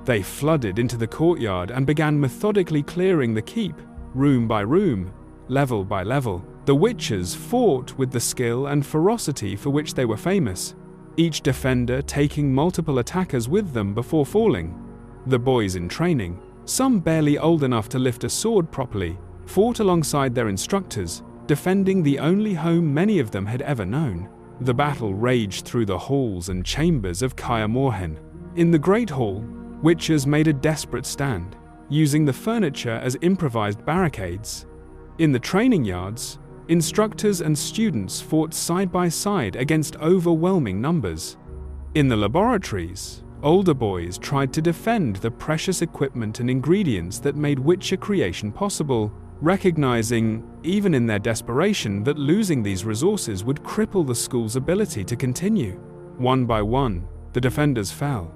They flooded into the courtyard and began methodically clearing the keep, room by room, level by level. The witches fought with the skill and ferocity for which they were famous, each defender taking multiple attackers with them before falling. The boys in training, some barely old enough to lift a sword properly, fought alongside their instructors, defending the only home many of them had ever known. The battle raged through the halls and chambers of Kaer Morhen. In the Great Hall, witches made a desperate stand, using the furniture as improvised barricades. In the training yards, instructors and students fought side by side against overwhelming numbers. In the laboratories, older boys tried to defend the precious equipment and ingredients that made witcher creation possible, recognizing, even in their desperation, that losing these resources would cripple the school's ability to continue. One by one, the defenders fell.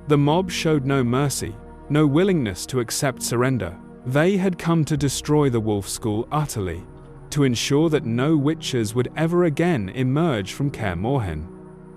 The mob showed no mercy, no willingness to accept surrender. They had come to destroy the Wolf School utterly, to ensure that no witches would ever again emerge from Kaer Morhen.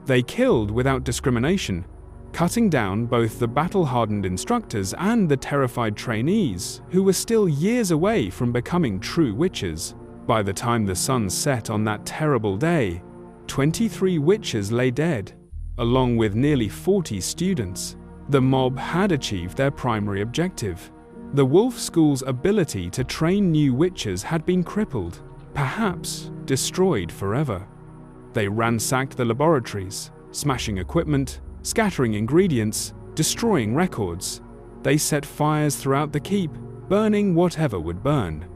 They killed without discrimination, cutting down both the battle-hardened instructors and the terrified trainees, who were still years away from becoming true witches. By the time the sun set on that terrible day, 23 witches lay dead, along with nearly 40 students. The mob had achieved their primary objective. The Wolf School's ability to train new witches had been crippled, perhaps destroyed forever. They ransacked the laboratories, smashing equipment, scattering ingredients, destroying records. They set fires throughout the keep, burning whatever would burn.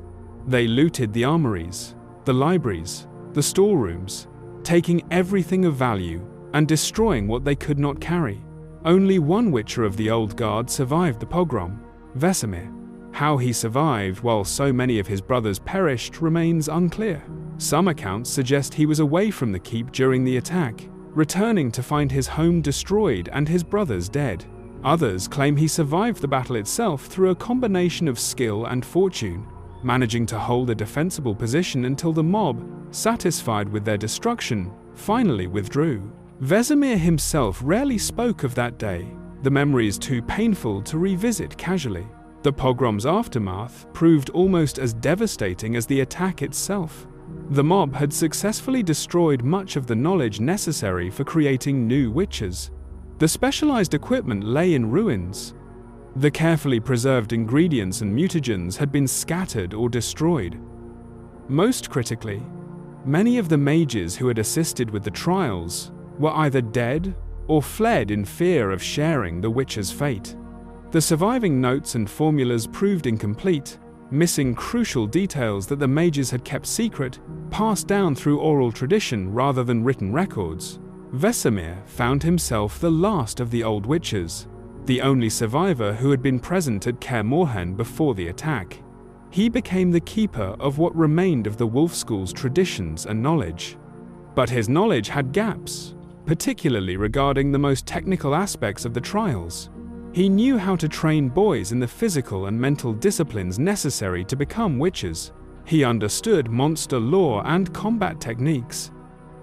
They looted the armories, the libraries, the storerooms, taking everything of value and destroying what they could not carry. Only one witcher of the old guard survived the pogrom, Vesemir. How he survived while so many of his brothers perished remains unclear. Some accounts suggest he was away from the keep during the attack, returning to find his home destroyed and his brothers dead. Others claim he survived the battle itself through a combination of skill and fortune, managing to hold a defensible position until the mob, satisfied with their destruction, finally withdrew. Vesemir himself rarely spoke of that day. The memory is too painful to revisit casually. The pogrom's aftermath proved almost as devastating as the attack itself. The mob had successfully destroyed much of the knowledge necessary for creating new witches. The specialized equipment lay in ruins. The carefully preserved ingredients and mutagens had been scattered or destroyed. Most critically, many of the mages who had assisted with the trials were either dead or fled in fear of sharing the witch's fate. The surviving notes and formulas proved incomplete, missing crucial details that the mages had kept secret, passed down through oral tradition rather than written records. Vesemir found himself the last of the old witches, the only survivor who had been present at Kaer Morhen before the attack. He became the keeper of what remained of the Wolf School's traditions and knowledge. But his knowledge had gaps, particularly regarding the most technical aspects of the trials. He knew how to train boys in the physical and mental disciplines necessary to become witches. He understood monster lore and combat techniques.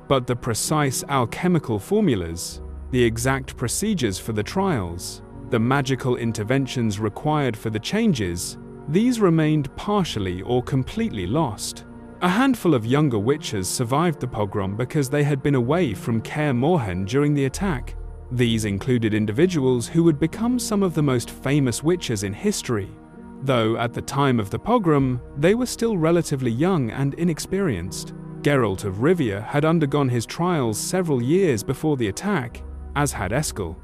But the precise alchemical formulas, the exact procedures for the trials, the magical interventions required for the changes, these remained partially or completely lost. A handful of younger witches survived the pogrom because they had been away from Kaer Morhen during the attack. These included individuals who would become some of the most famous witches in history, though at the time of the pogrom, they were still relatively young and inexperienced. Geralt of Rivia had undergone his trials several years before the attack, as had Eskel.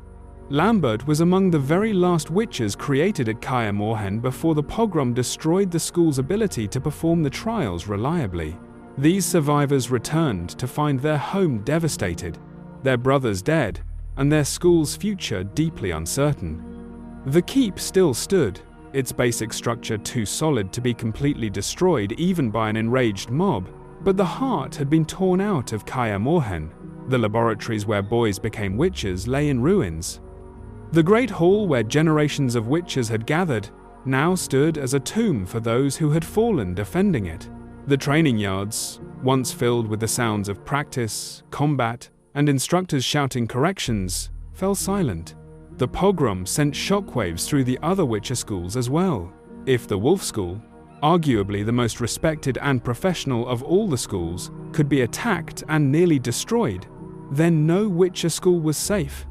Lambert was among the very last witches created at Kaer Morhen before the pogrom destroyed the school's ability to perform the trials reliably. These survivors returned to find their home devastated, their brothers dead, and their school's future deeply uncertain. The keep still stood, its basic structure too solid to be completely destroyed even by an enraged mob, but the heart had been torn out of Kaer Morhen. The laboratories where boys became witches lay in ruins. The great hall where generations of witches had gathered now stood as a tomb for those who had fallen defending it. The training yards, once filled with the sounds of practice, combat, and instructors shouting corrections, fell silent. The pogrom sent shockwaves through the other Witcher schools as well. If the Wolf School, arguably the most respected and professional of all the schools, could be attacked and nearly destroyed, then no Witcher school was safe.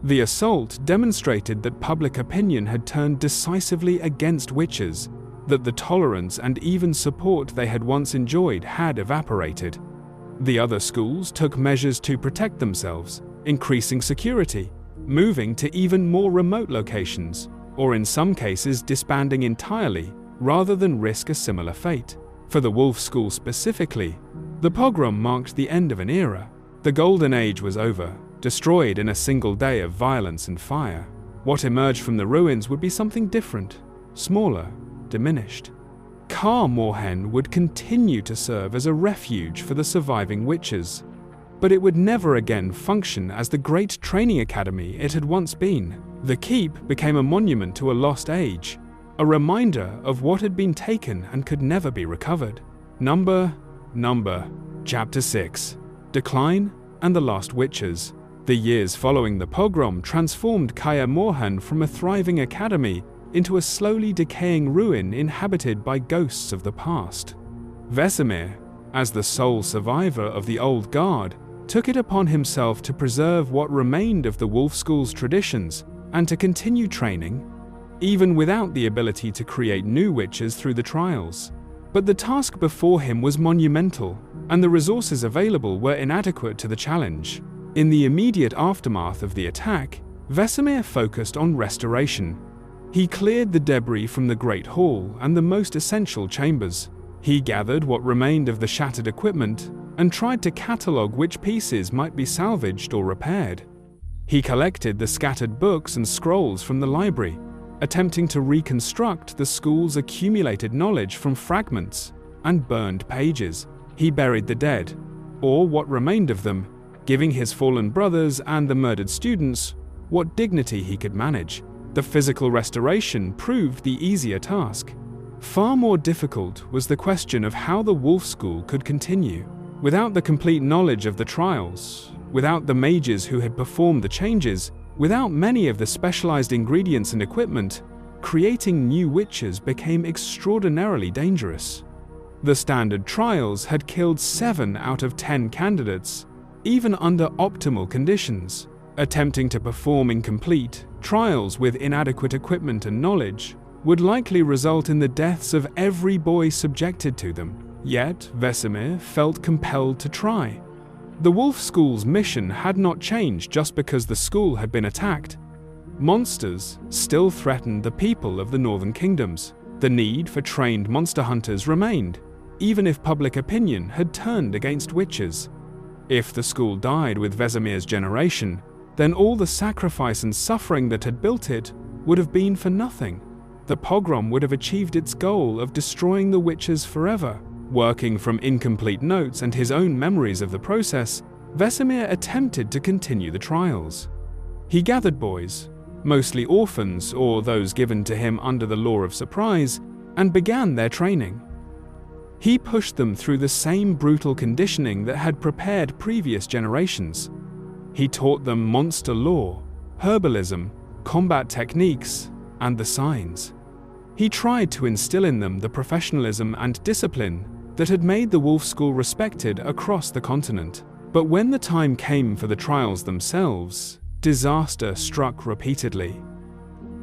The assault demonstrated that public opinion had turned decisively against Witchers, that the tolerance and even support they had once enjoyed had evaporated. The other schools took measures to protect themselves, increasing security, moving to even more remote locations, or in some cases disbanding entirely, rather than risk a similar fate. For the Wolf School specifically, the pogrom marked the end of an era. The Golden Age was over, destroyed in a single day of violence and fire. What emerged from the ruins would be something different, smaller, diminished. Kaer Morhen would continue to serve as a refuge for the surviving Witchers, but it would never again function as the great training academy it had once been. The keep became a monument to a lost age, a reminder of what had been taken and could never be recovered. Number, Chapter 6. Decline and the Last Witchers. The years following the pogrom transformed Kaer Morhen from a thriving academy into a slowly decaying ruin inhabited by ghosts of the past. Vesemir, as the sole survivor of the old guard, took it upon himself to preserve what remained of the Wolf School's traditions and to continue training, even without the ability to create new Witchers through the trials. But the task before him was monumental, and the resources available were inadequate to the challenge. In the immediate aftermath of the attack, Vesemir focused on restoration. He cleared the debris from the Great Hall and the most essential chambers. He gathered what remained of the shattered equipment and tried to catalogue which pieces might be salvaged or repaired. He collected the scattered books and scrolls from the library, attempting to reconstruct the school's accumulated knowledge from fragments and burned pages. He buried the dead, or what remained of them, giving his fallen brothers and the murdered students what dignity he could manage. The physical restoration proved the easier task. Far more difficult was the question of how the Wolf School could continue. Without the complete knowledge of the trials, without the mages who had performed the changes, without many of the specialized ingredients and equipment, creating new Witchers became extraordinarily dangerous. The standard trials had killed 7 out of 10 candidates, even under optimal conditions. Attempting to perform incomplete trials with inadequate equipment and knowledge would likely result in the deaths of every boy subjected to them. Yet Vesemir felt compelled to try. The Wolf School's mission had not changed just because the school had been attacked. Monsters still threatened the people of the Northern Kingdoms. The need for trained monster hunters remained, even if public opinion had turned against Witchers. If the school died with Vesemir's generation, then all the sacrifice and suffering that had built it would have been for nothing. The pogrom would have achieved its goal of destroying the Witchers forever. Working from incomplete notes and his own memories of the process, Vesemir attempted to continue the trials. He gathered boys, mostly orphans or those given to him under the law of surprise, and began their training. He pushed them through the same brutal conditioning that had prepared previous generations. He taught them monster lore, herbalism, combat techniques, and the signs. He tried to instill in them the professionalism and discipline that had made the Wolf School respected across the continent. But when the time came for the trials themselves, disaster struck repeatedly.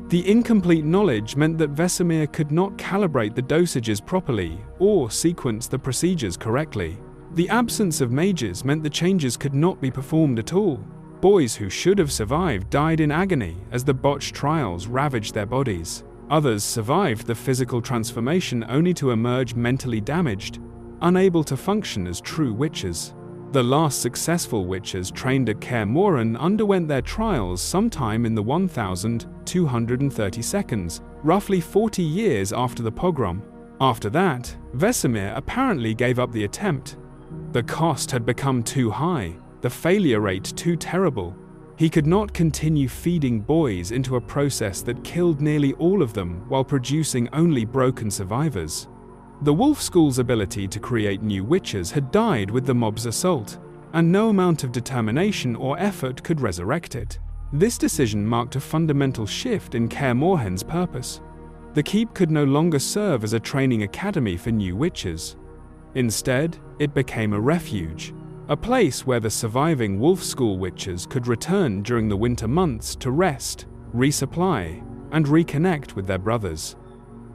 The incomplete knowledge meant that Vesemir could not calibrate the dosages properly or sequence the procedures correctly. The absence of mages meant the changes could not be performed at all. Boys who should have survived died in agony as the botched trials ravaged their bodies. Others survived the physical transformation only to emerge mentally damaged, unable to function as true Witchers. The last successful Witchers trained at Kaer Morhen underwent their trials sometime in the 1230 seconds, roughly 40 years after the pogrom. After that, Vesemir apparently gave up the attempt. The cost had become too high, the failure rate too terrible. He could not continue feeding boys into a process that killed nearly all of them while producing only broken survivors. The Wolf School's ability to create new witches had died with the mob's assault, and no amount of determination or effort could resurrect it. This decision marked a fundamental shift in Kaer Morhen's purpose. The keep could no longer serve as a training academy for new witches. Instead, it became a refuge, a place where the surviving Wolf School witches could return during the winter months to rest, resupply, and reconnect with their brothers.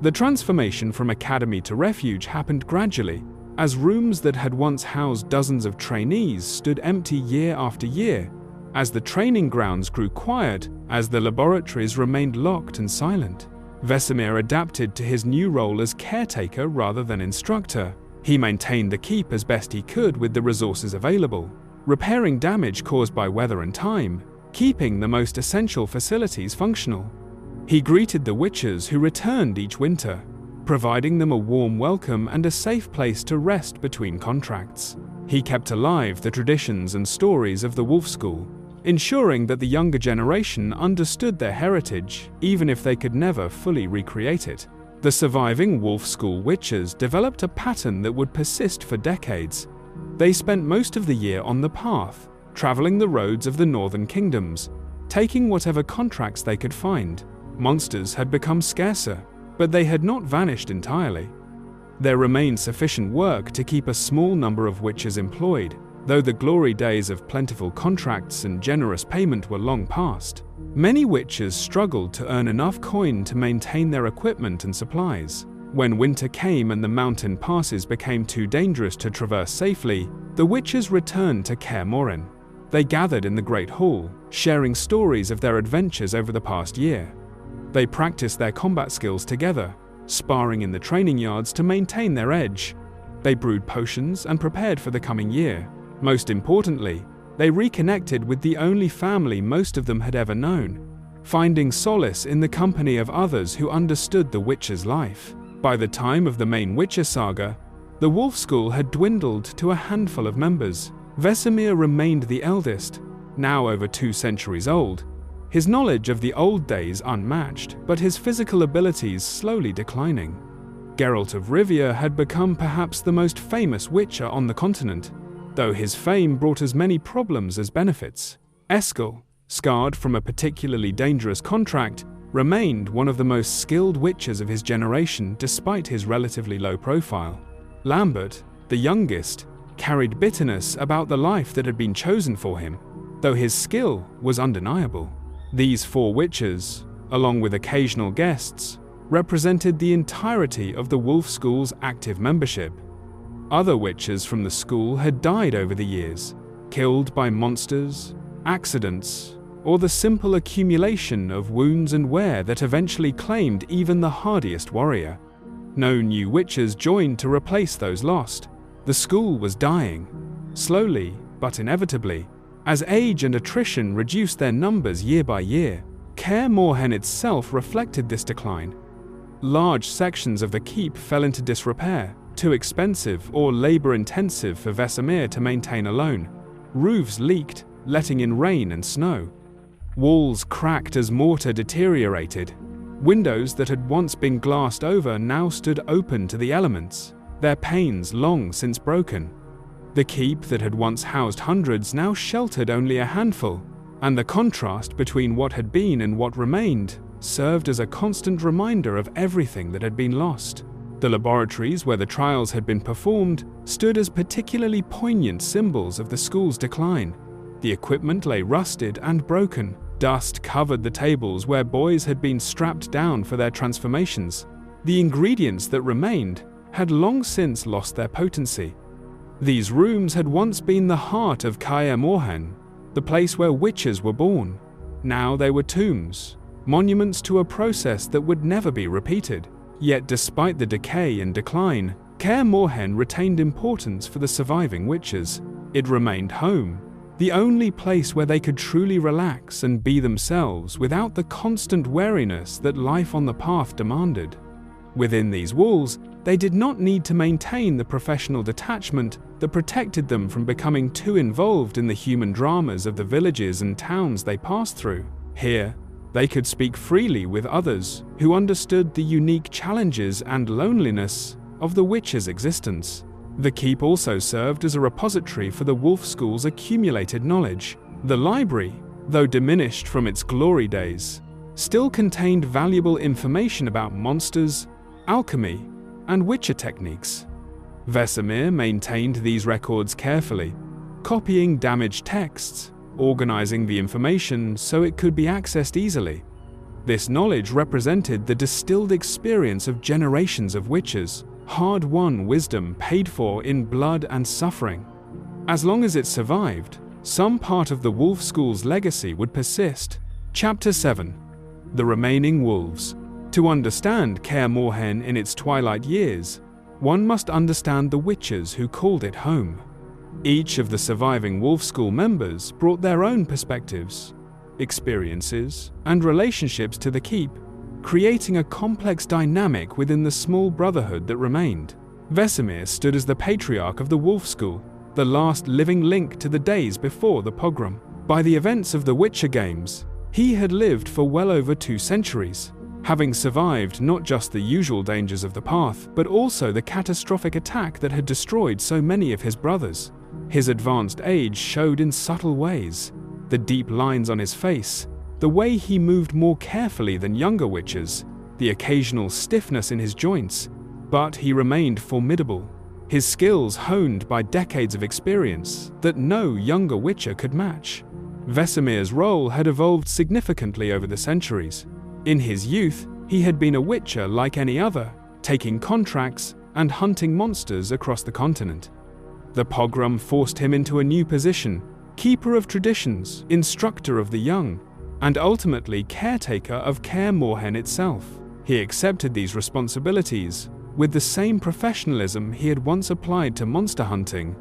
The transformation from academy to refuge happened gradually, as rooms that had once housed dozens of trainees stood empty year after year, as the training grounds grew quiet, as the laboratories remained locked and silent. Vesemir adapted to his new role as caretaker rather than instructor. He maintained the keep as best he could with the resources available, repairing damage caused by weather and time, keeping the most essential facilities functional. He greeted the witches who returned each winter, providing them a warm welcome and a safe place to rest between contracts. He kept alive the traditions and stories of the Wolf School, ensuring that the younger generation understood their heritage, even if they could never fully recreate it. The surviving Wolf School witches developed a pattern that would persist for decades. They spent most of the year on the path, traveling the roads of the northern kingdoms, taking whatever contracts they could find. Monsters had become scarcer, but they had not vanished entirely. There remained sufficient work to keep a small number of witches employed, though the glory days of plentiful contracts and generous payment were long past. Many witches struggled to earn enough coin to maintain their equipment and supplies. When winter came and the mountain passes became too dangerous to traverse safely, the witches returned to Kaer Morhen. They gathered in the Great Hall, sharing stories of their adventures over the past year. They practiced their combat skills together, sparring in the training yards to maintain their edge. They brewed potions and prepared for the coming year. Most importantly, they reconnected with the only family most of them had ever known, finding solace in the company of others who understood the Witcher's life. By the time of the main Witcher saga, the Wolf School had dwindled to a handful of members. Vesemir remained the eldest, now over 2 centuries old, his knowledge of the old days unmatched, but his physical abilities slowly declining. Geralt of Rivia had become perhaps the most famous Witcher on the continent, though his fame brought as many problems as benefits. Eskel, scarred from a particularly dangerous contract, remained one of the most skilled witches of his generation despite his relatively low profile. Lambert, the youngest, carried bitterness about the life that had been chosen for him, though his skill was undeniable. These 4 witches, along with occasional guests, represented the entirety of the Wolf School's active membership. Other witches from the school had died over the years, killed by monsters, accidents, or the simple accumulation of wounds and wear that eventually claimed even the hardiest warrior. No new witches joined to replace those lost. The school was dying, slowly but inevitably, as age and attrition reduced their numbers year by year. Kaer Morhen itself reflected this decline. Large sections of the keep fell into disrepair, too expensive or labor-intensive for Vesemir to maintain alone. Roofs leaked, letting in rain and snow. Walls cracked as mortar deteriorated. Windows that had once been glassed over now stood open to the elements, their panes long since broken. The keep that had once housed hundreds now sheltered only a handful, and the contrast between what had been and what remained served as a constant reminder of everything that had been lost. The laboratories where the trials had been performed stood as particularly poignant symbols of the school's decline. The equipment lay rusted and broken. Dust covered the tables where boys had been strapped down for their transformations. The ingredients that remained had long since lost their potency. These rooms had once been the heart of Kaer Morhen, the place where witches were born. Now they were tombs, monuments to a process that would never be repeated. Yet despite the decay and decline, Kaer Morhen retained importance for the surviving witches. It remained home, the only place where they could truly relax and be themselves without the constant wariness that life on the path demanded. Within these walls, they did not need to maintain the professional detachment that protected them from becoming too involved in the human dramas of the villages and towns they passed through. Here, they could speak freely with others who understood the unique challenges and loneliness of the Witcher's existence. The keep also served as a repository for the Wolf School's accumulated knowledge. The library, though diminished from its glory days, still contained valuable information about monsters, alchemy, and Witcher techniques. Vesemir maintained these records carefully, copying damaged texts, organizing the information so it could be accessed easily. This knowledge represented the distilled experience of generations of Witchers, hard-won wisdom paid for in blood and suffering. As long as it survived, some part of the Wolf School's legacy would persist. Chapter 7. The Remaining Wolves. To understand Kaer Morhen in its twilight years, one must understand the Witchers who called it home. Each of the surviving Wolf School members brought their own perspectives, experiences, and relationships to the keep, creating a complex dynamic within the small brotherhood that remained. Vesemir stood as the patriarch of the Wolf School, the last living link to the days before the pogrom. By the events of the Witcher games, he had lived for well over 2 centuries, having survived not just the usual dangers of the path, but also the catastrophic attack that had destroyed so many of his brothers. His advanced age showed in subtle ways: the deep lines on his face, the way he moved more carefully than younger Witchers, the occasional stiffness in his joints, but he remained formidable, his skills honed by decades of experience that no younger Witcher could match. Vesemir's role had evolved significantly over the centuries. In his youth, he had been a Witcher like any other, taking contracts and hunting monsters across the continent. The pogrom forced him into a new position: keeper of traditions, instructor of the young, and ultimately caretaker of Kaer Morhen itself. He accepted these responsibilities with the same professionalism he had once applied to monster hunting,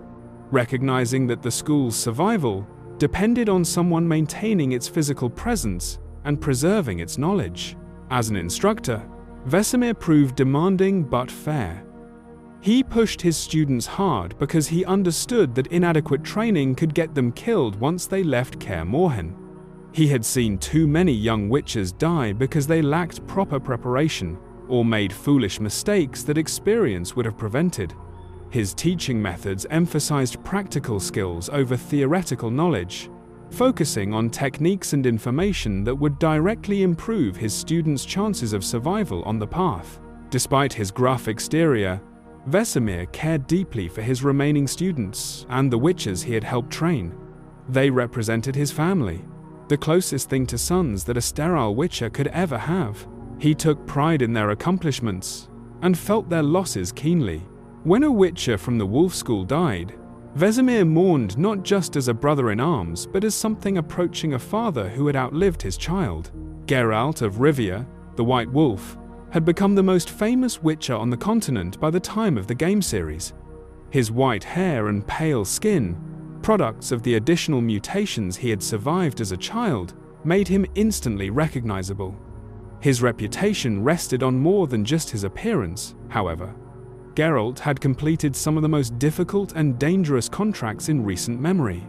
recognizing that the school's survival depended on someone maintaining its physical presence and preserving its knowledge. As an instructor, Vesemir proved demanding but fair. He pushed his students hard because he understood that inadequate training could get them killed once they left Kaer Morhen. He had seen too many young Witchers die because they lacked proper preparation or made foolish mistakes that experience would have prevented. His teaching methods emphasized practical skills over theoretical knowledge, focusing on techniques and information that would directly improve his students' chances of survival on the path. Despite his gruff exterior, Vesemir cared deeply for his remaining students and the Witchers he had helped train. They represented his family, the closest thing to sons that a sterile Witcher could ever have. He took pride in their accomplishments and felt their losses keenly. When a Witcher from the Wolf School died, Vesemir mourned not just as a brother-in-arms, but as something approaching a father who had outlived his child. Geralt of Rivia, the White Wolf, had become the most famous Witcher on the continent by the time of the game series. His white hair and pale skin, products of the additional mutations he had survived as a child, made him instantly recognizable. His reputation rested on more than just his appearance, however. Geralt had completed some of the most difficult and dangerous contracts in recent memory,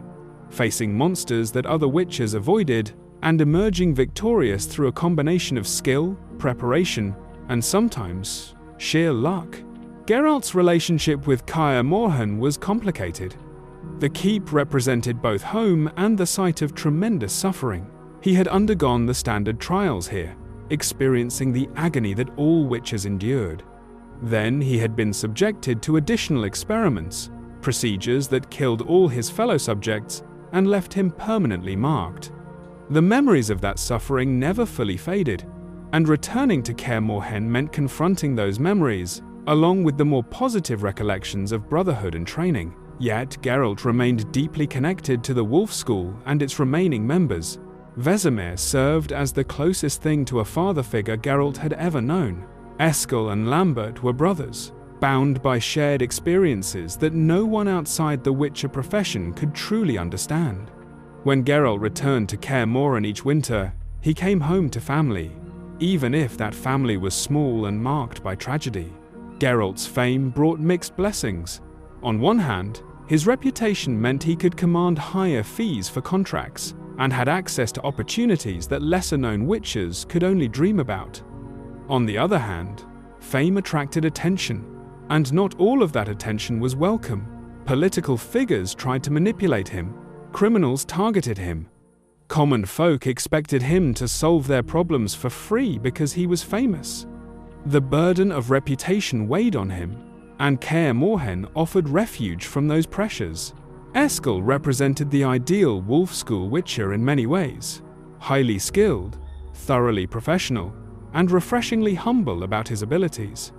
facing monsters that other Witchers avoided and emerging victorious through a combination of skill, preparation, and sometimes sheer luck. Geralt's relationship with Kaer Morhen was complicated. The keep represented both home and the site of tremendous suffering. He had undergone the standard trials here, experiencing the agony that all Witchers endured. Then he had been subjected to additional experiments, procedures that killed all his fellow subjects and left him permanently marked. The memories of that suffering never fully faded, and returning to Kaer Morhen meant confronting those memories, along with the more positive recollections of brotherhood and training. Yet Geralt remained deeply connected to the Wolf School and its remaining members. Vesemir served as the closest thing to a father figure Geralt had ever known. Eskel and Lambert were brothers, bound by shared experiences that no one outside the Witcher profession could truly understand. When Geralt returned to Kaer Morhen each winter, he came home to family, even if that family was small and marked by tragedy. Geralt's fame brought mixed blessings. On one hand, his reputation meant he could command higher fees for contracts and had access to opportunities that lesser-known Witchers could only dream about. On the other hand, fame attracted attention, And not all of that attention was welcome. Political figures tried to manipulate him. Criminals targeted him. Common folk expected him to solve their problems for free because he was famous. The burden of reputation weighed on him, and Kaer Morhen offered refuge from those pressures. Eskel represented the ideal Wolf School Witcher in many ways. Highly skilled, thoroughly professional, and refreshingly humble about his abilities.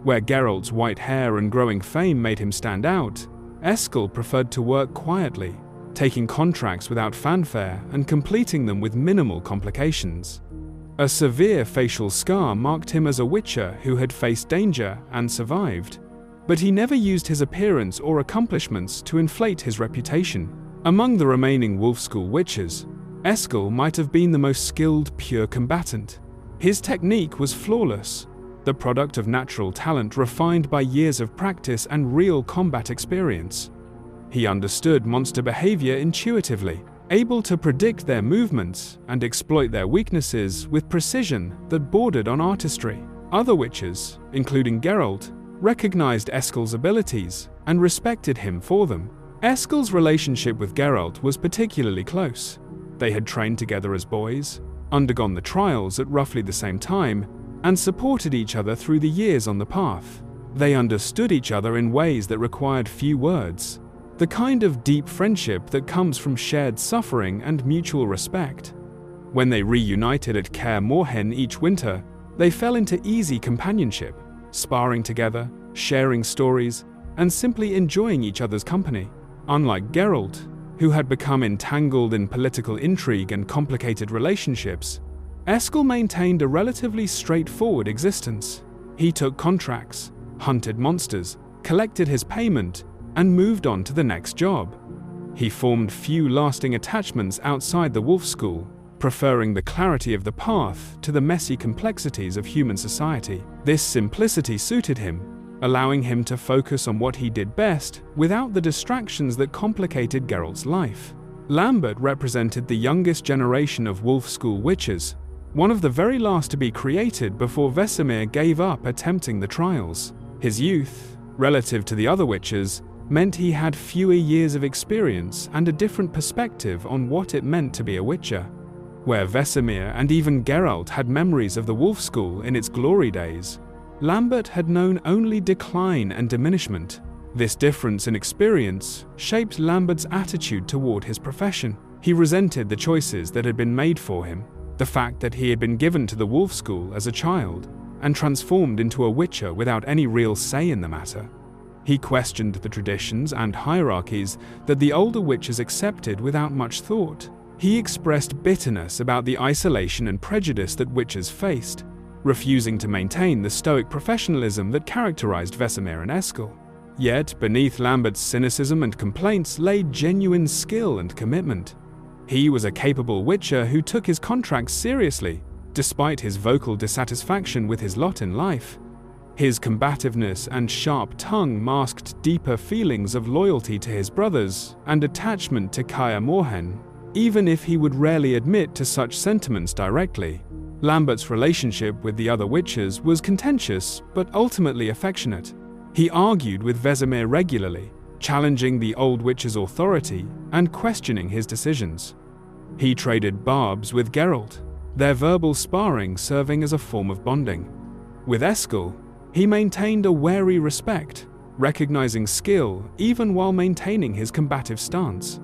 Where Geralt's white hair and growing fame made him stand out, Eskel preferred to work quietly, taking contracts without fanfare and completing them with minimal complications. A severe facial scar marked him as a witcher who had faced danger and survived, but he never used his appearance or accomplishments to inflate his reputation. Among the remaining Wolf School witches, Eskel might have been the most skilled pure combatant. His technique was flawless, the product of natural talent refined by years of practice and real combat experience. He understood monster behavior intuitively, able to predict their movements and exploit their weaknesses with precision that bordered on artistry. Other witches, including Geralt, recognized Eskel's abilities and respected him for them. Eskel's relationship with Geralt was particularly close. They had trained together as boys, undergone the trials at roughly the same time, and supported each other through the years on the path. They understood each other in ways that required few words, the kind of deep friendship that comes from shared suffering and mutual respect. When they reunited at Kaer Morhen each winter, they fell into easy companionship, sparring together, sharing stories, and simply enjoying each other's company. Unlike Geralt, who had become entangled in political intrigue and complicated relationships, Eskel maintained a relatively straightforward existence. He took contracts, hunted monsters, collected his payment, and moved on to the next job. He formed few lasting attachments outside the Wolf School, preferring the clarity of the path to the messy complexities of human society. This simplicity suited him, allowing him to focus on what he did best without the distractions that complicated Geralt's life. Lambert represented the youngest generation of Wolf School witches, one of the very last to be created before Vesemir gave up attempting the trials. His youth, relative to the other witches, meant he had fewer years of experience and a different perspective on what it meant to be a witcher. Where Vesemir and even Geralt had memories of the Wolf School in its glory days, Lambert had known only decline and diminishment. This difference in experience shaped Lambert's attitude toward his profession. He resented the choices that had been made for him, the fact that he had been given to the Wolf School as a child and transformed into a witcher without any real say in the matter. He questioned the traditions and hierarchies that the older witches accepted without much thought. He expressed bitterness about the isolation and prejudice that witches faced, refusing to maintain the stoic professionalism that characterized Vesemir and Eskel. Yet, beneath Lambert's cynicism and complaints lay genuine skill and commitment. He was a capable witcher who took his contracts seriously, despite his vocal dissatisfaction with his lot in life. His combativeness and sharp tongue masked deeper feelings of loyalty to his brothers and attachment to Kaer Morhen, even if he would rarely admit to such sentiments directly. Lambert's relationship with the other witches was contentious but ultimately affectionate. He argued with Vesemir regularly, challenging the old witch's authority and questioning his decisions. He traded barbs with Geralt, their verbal sparring serving as a form of bonding. With Eskel, he maintained a wary respect, recognizing skill even while maintaining his combative stance.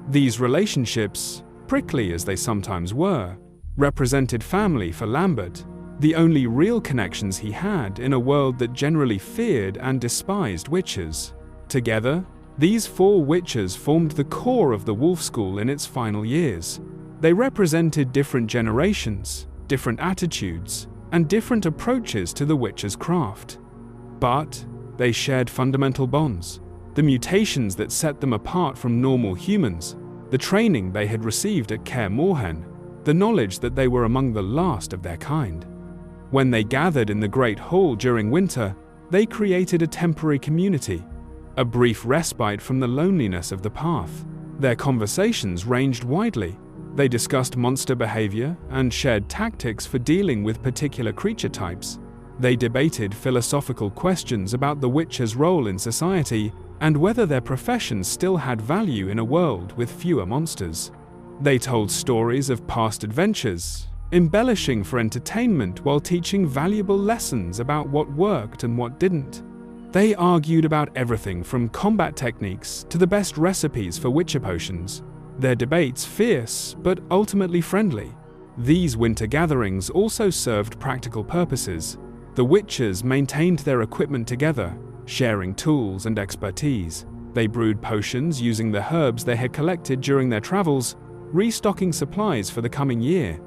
These relationships, prickly as they sometimes were, represented family for Lambert, the only real connections he had in a world that generally feared and despised witches. Together, these four witches formed the core of the Wolf School in its final years. They represented different generations, different attitudes, and different approaches to the witcher's craft. But they shared fundamental bonds, the mutations that set them apart from normal humans, the training they had received at Kaer Morhen, the knowledge that they were among the last of their kind. When they gathered in the Great Hall during winter, they created a temporary community, a brief respite from the loneliness of the path. Their conversations ranged widely. They discussed monster behavior and shared tactics for dealing with particular creature types. They debated philosophical questions about the witcher's role in society and whether their profession still had value in a world with fewer monsters. They told stories of past adventures, embellishing for entertainment while teaching valuable lessons about what worked and what didn't. They argued about everything from combat techniques to the best recipes for witcher potions. Their debates fierce, but ultimately friendly. These winter gatherings also served practical purposes. The witchers maintained their equipment together, sharing tools and expertise. They brewed potions using the herbs they had collected during their travels, restocking supplies for the coming year.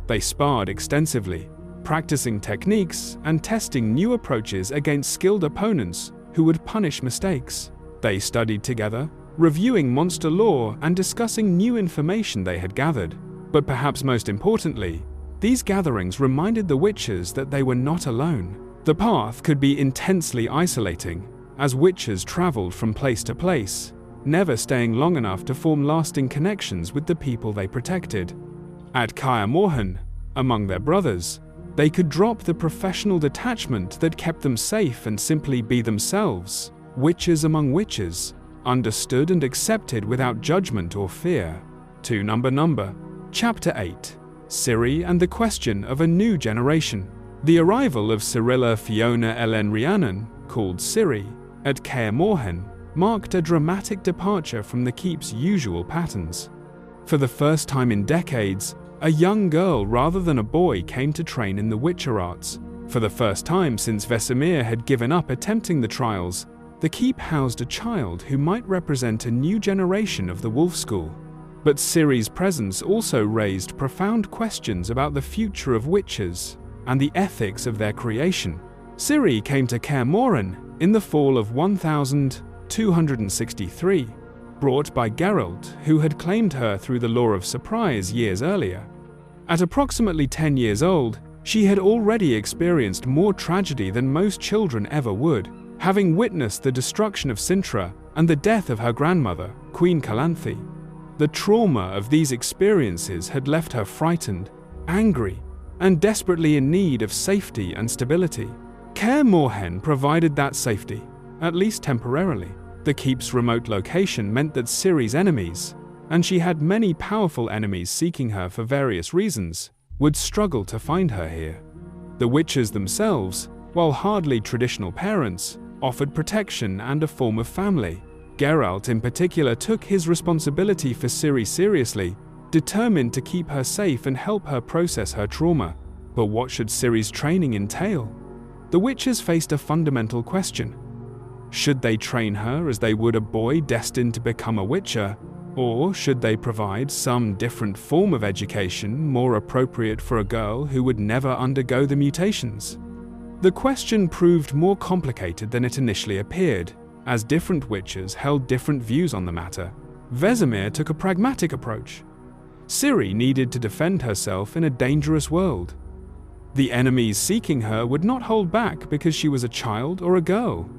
They sparred extensively, practicing techniques and testing new approaches against skilled opponents who would punish mistakes. They studied together, reviewing monster lore and discussing new information they had gathered. But perhaps most importantly, these gatherings reminded the witchers that they were not alone. The path could be intensely isolating, as witchers traveled from place to place, never staying long enough to form lasting connections with the people they protected. At Kaer Morhen, among their brothers, they could drop the professional detachment that kept them safe and simply be themselves, witches among witches, understood and accepted without judgment or fear. To number. Chapter 8. Ciri and the Question of a New Generation. The arrival of Cirilla Fiona Ellen Rhiannon, called Ciri, at Kaer Morhen marked a dramatic departure from the keep's usual patterns. For the first time in decades, a young girl rather than a boy came to train in the witcher arts. For the first time since Vesemir had given up attempting the trials, the keep housed a child who might represent a new generation of the Wolf School. But Ciri's presence also raised profound questions about the future of witches and the ethics of their creation. Ciri came to Kaer Morhen in the fall of 1263, brought by Geralt, who had claimed her through the Law of Surprise years earlier. At approximately 10 years old, she had already experienced more tragedy than most children ever would, having witnessed the destruction of Cintra and the death of her grandmother, Queen Calanthe. The trauma of these experiences had left her frightened, angry, and desperately in need of safety and stability. Kaer Morhen provided that safety, at least temporarily. The keep's remote location meant that Ciri's enemies, and she had many powerful enemies seeking her for various reasons, would struggle to find her here. The witches themselves, while hardly traditional parents, offered protection and a form of family. Geralt in particular took his responsibility for Ciri seriously, determined to keep her safe and help her process her trauma. But what should Ciri's training entail? The witches faced a fundamental question. Should they train her as they would a boy destined to become a witcher, or should they provide some different form of education more appropriate for a girl who would never undergo the mutations? The question proved more complicated than it initially appeared, as different witches held different views on the matter. Vesemir took a pragmatic approach. Ciri needed to defend herself in a dangerous world. The enemies seeking her would not hold back because she was a child or a girl.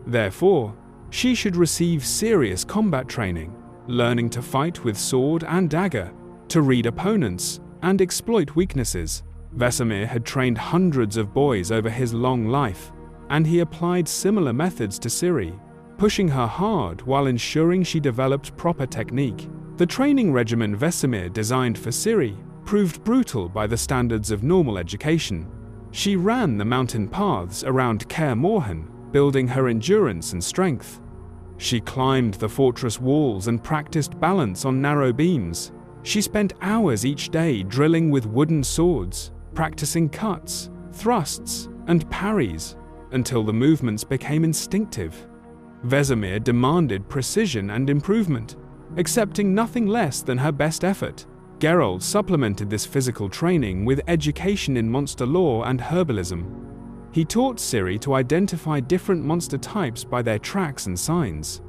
Therefore, she should receive serious combat training, learning to fight with sword and dagger, to read opponents, and exploit weaknesses. Vesemir had trained hundreds of boys over his long life, and he applied similar methods to Ciri, pushing her hard while ensuring she developed proper technique. The training regimen Vesemir designed for Ciri proved brutal by the standards of normal education. She ran the mountain paths around Kaer Morhen, building her endurance and strength. She climbed the fortress walls and practiced balance on narrow beams. She spent hours each day drilling with wooden swords, practicing cuts, thrusts, and parries, until the movements became instinctive. Vesemir demanded precision and improvement, accepting nothing less than her best effort. Geralt supplemented this physical training with education in monster lore and herbalism. He taught Ciri to identify different monster types by their tracks and signs.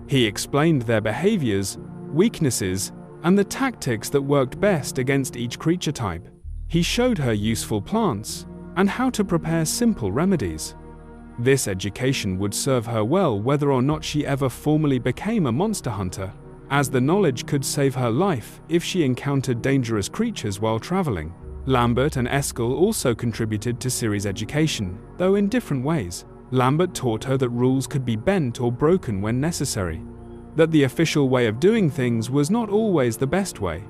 He explained their behaviors, weaknesses, and the tactics that worked best against each creature type. He showed her useful plants and how to prepare simple remedies. This education would serve her well whether or not she ever formally became a monster hunter, as the knowledge could save her life if she encountered dangerous creatures while traveling. Lambert and Eskel also contributed to Ciri's education, though in different ways. Lambert taught her that rules could be bent or broken when necessary, that the official way of doing things was not always the best way.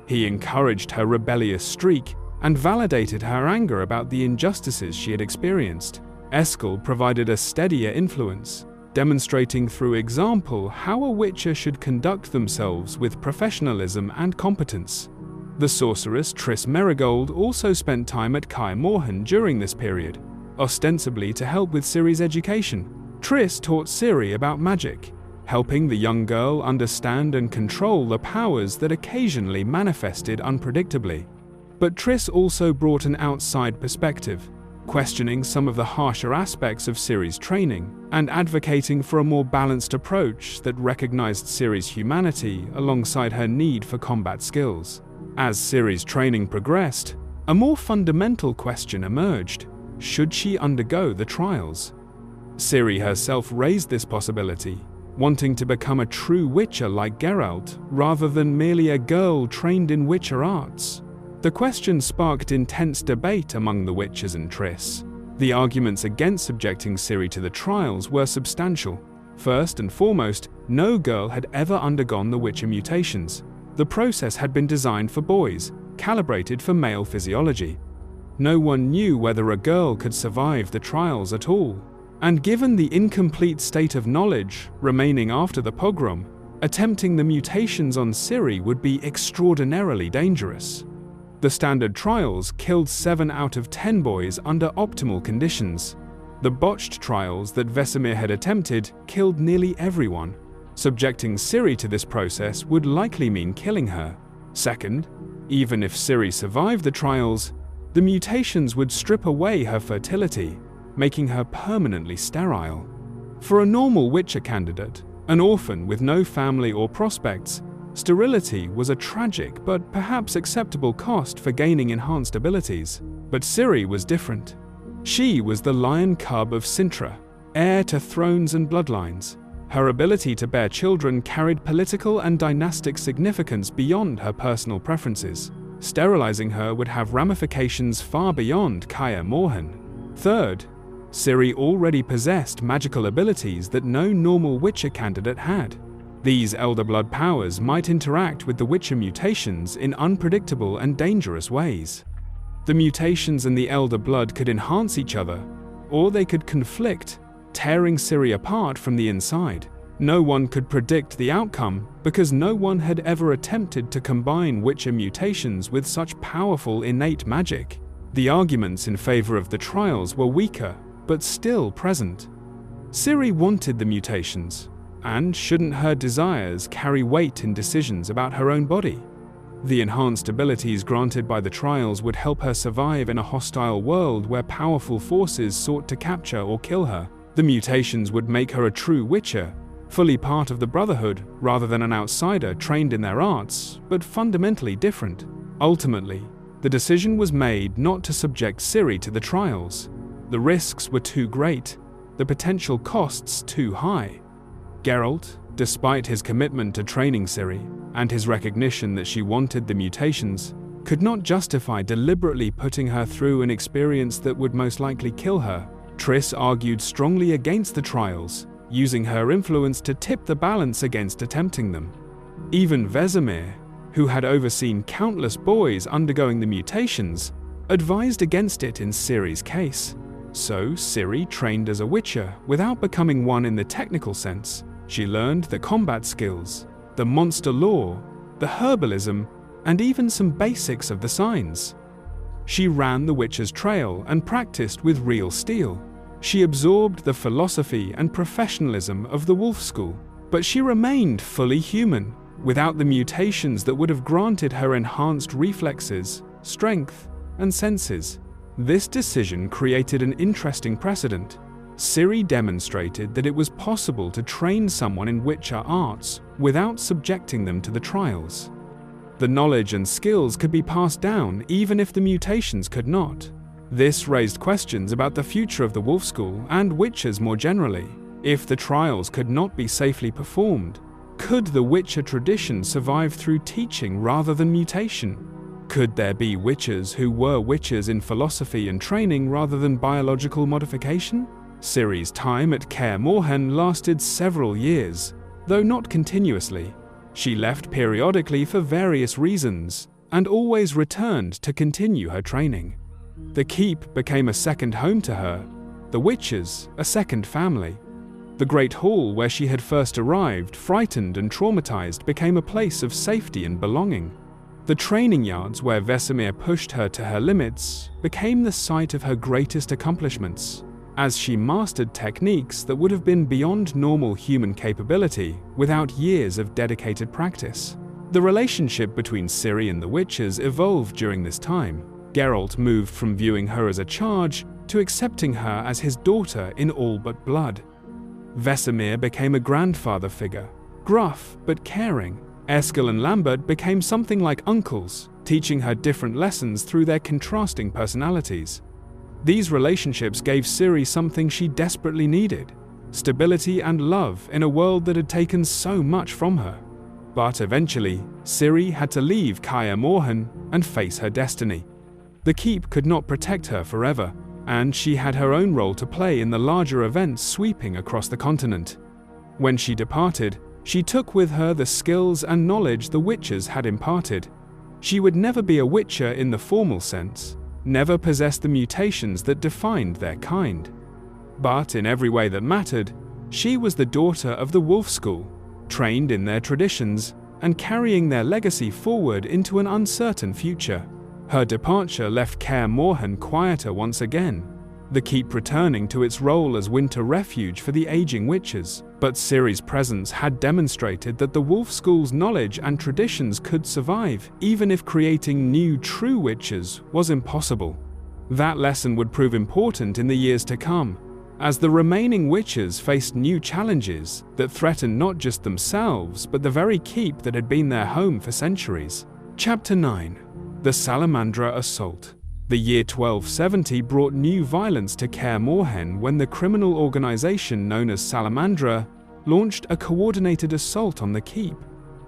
He encouraged her rebellious streak and validated her anger about the injustices she had experienced. Eskel provided a steadier influence, demonstrating through example how a witcher should conduct themselves with professionalism and competence. The sorceress Triss Merigold also spent time at Kaer Morhen during this period, ostensibly to help with Ciri's education. Triss taught Ciri about magic, helping the young girl understand and control the powers that occasionally manifested unpredictably. But Triss also brought an outside perspective, questioning some of the harsher aspects of Ciri's training and advocating for a more balanced approach that recognized Ciri's humanity alongside her need for combat skills. As Ciri's training progressed, a more fundamental question emerged: should she undergo the trials? Ciri herself raised this possibility, wanting to become a true witcher like Geralt, rather than merely a girl trained in witcher arts. The question sparked intense debate among the witchers and Triss. The arguments against subjecting Ciri to the trials were substantial. First and foremost, no girl had ever undergone the witcher mutations. The process had been designed for boys, calibrated for male physiology. No one knew whether a girl could survive the trials at all. And given the incomplete state of knowledge remaining after the pogrom, attempting the mutations on Ciri would be extraordinarily dangerous. The standard trials killed 7 out of 10 boys under optimal conditions. The botched trials that Vesemir had attempted killed nearly everyone. Subjecting Ciri to this process would likely mean killing her. Second, even if Ciri survived the trials, the mutations would strip away her fertility, making her permanently sterile. For a normal witcher candidate, an orphan with no family or prospects, sterility was a tragic but perhaps acceptable cost for gaining enhanced abilities. But Ciri was different. She was the lion cub of Cintra, heir to thrones and bloodlines. Her ability to bear children carried political and dynastic significance beyond her personal preferences. Sterilizing her would have ramifications far beyond Kaer Morhen. Third, Ciri already possessed magical abilities that no normal witcher candidate had. These elder blood powers might interact with the witcher mutations in unpredictable and dangerous ways. The mutations in the elder blood could enhance each other, or they could conflict, tearing Ciri apart from the inside. No one could predict the outcome because no one had ever attempted to combine witcher mutations with such powerful innate magic. The arguments in favor of the trials were weaker, but still present. Ciri wanted the mutations, and shouldn't her desires carry weight in decisions about her own body? The enhanced abilities granted by the trials would help her survive in a hostile world where powerful forces sought to capture or kill her. The mutations would make her a true witcher, fully part of the Brotherhood rather than an outsider trained in their arts, but fundamentally different. Ultimately, the decision was made not to subject Ciri to the trials. The risks were too great, the potential costs too high. Geralt, despite his commitment to training Ciri and his recognition that she wanted the mutations, could not justify deliberately putting her through an experience that would most likely kill her. Triss argued strongly against the trials, using her influence to tip the balance against attempting them. Even Vesemir, who had overseen countless boys undergoing the mutations, advised against it in Ciri's case. So Ciri trained as a witcher without becoming one in the technical sense. She learned the combat skills, the monster lore, the herbalism, and even some basics of the signs. She ran the Witcher's trail and practiced with real steel. She absorbed the philosophy and professionalism of the Wolf School, but she remained fully human, without the mutations that would have granted her enhanced reflexes, strength, and senses. This decision created an interesting precedent. Ciri demonstrated that it was possible to train someone in Witcher arts without subjecting them to the trials. The knowledge and skills could be passed down even if the mutations could not. This raised questions about the future of the Wolf School and Witchers more generally. If the trials could not be safely performed, could the Witcher tradition survive through teaching rather than mutation? Could there be witches who were witches in philosophy and training rather than biological modification? Ciri's time at Kaer Morhen lasted several years, though not continuously. She left periodically for various reasons, and always returned to continue her training. The keep became a second home to her, the witches a second family. The Great Hall where she had first arrived, frightened and traumatized, became a place of safety and belonging. The training yards where Vesemir pushed her to her limits became the site of her greatest accomplishments, as she mastered techniques that would have been beyond normal human capability without years of dedicated practice. The relationship between Ciri and the witches evolved during this time. Geralt moved from viewing her as a charge to accepting her as his daughter in all but blood. Vesemir became a grandfather figure, gruff but caring. Eskel and Lambert became something like uncles, teaching her different lessons through their contrasting personalities. These relationships gave Ciri something she desperately needed: stability and love in a world that had taken so much from her. But eventually, Ciri had to leave Kaer Morhen and face her destiny. The keep could not protect her forever, and she had her own role to play in the larger events sweeping across the continent. When she departed, she took with her the skills and knowledge the witches had imparted. She would never be a witcher in the formal sense, never possess the mutations that defined their kind. But in every way that mattered, she was the daughter of the Wolf School, trained in their traditions and carrying their legacy forward into an uncertain future. Her departure left Kaer Morhen quieter once again, the keep returning to its role as winter refuge for the aging witches. But Ciri's presence had demonstrated that the Wolf School's knowledge and traditions could survive, even if creating new true witches was impossible. That lesson would prove important in the years to come, as the remaining witches faced new challenges that threatened not just themselves, but the very keep that had been their home for centuries. Chapter 9. The Salamandra Assault. The year 1270 brought new violence to Kaer Morhen when the criminal organization known as Salamandra launched a coordinated assault on the keep.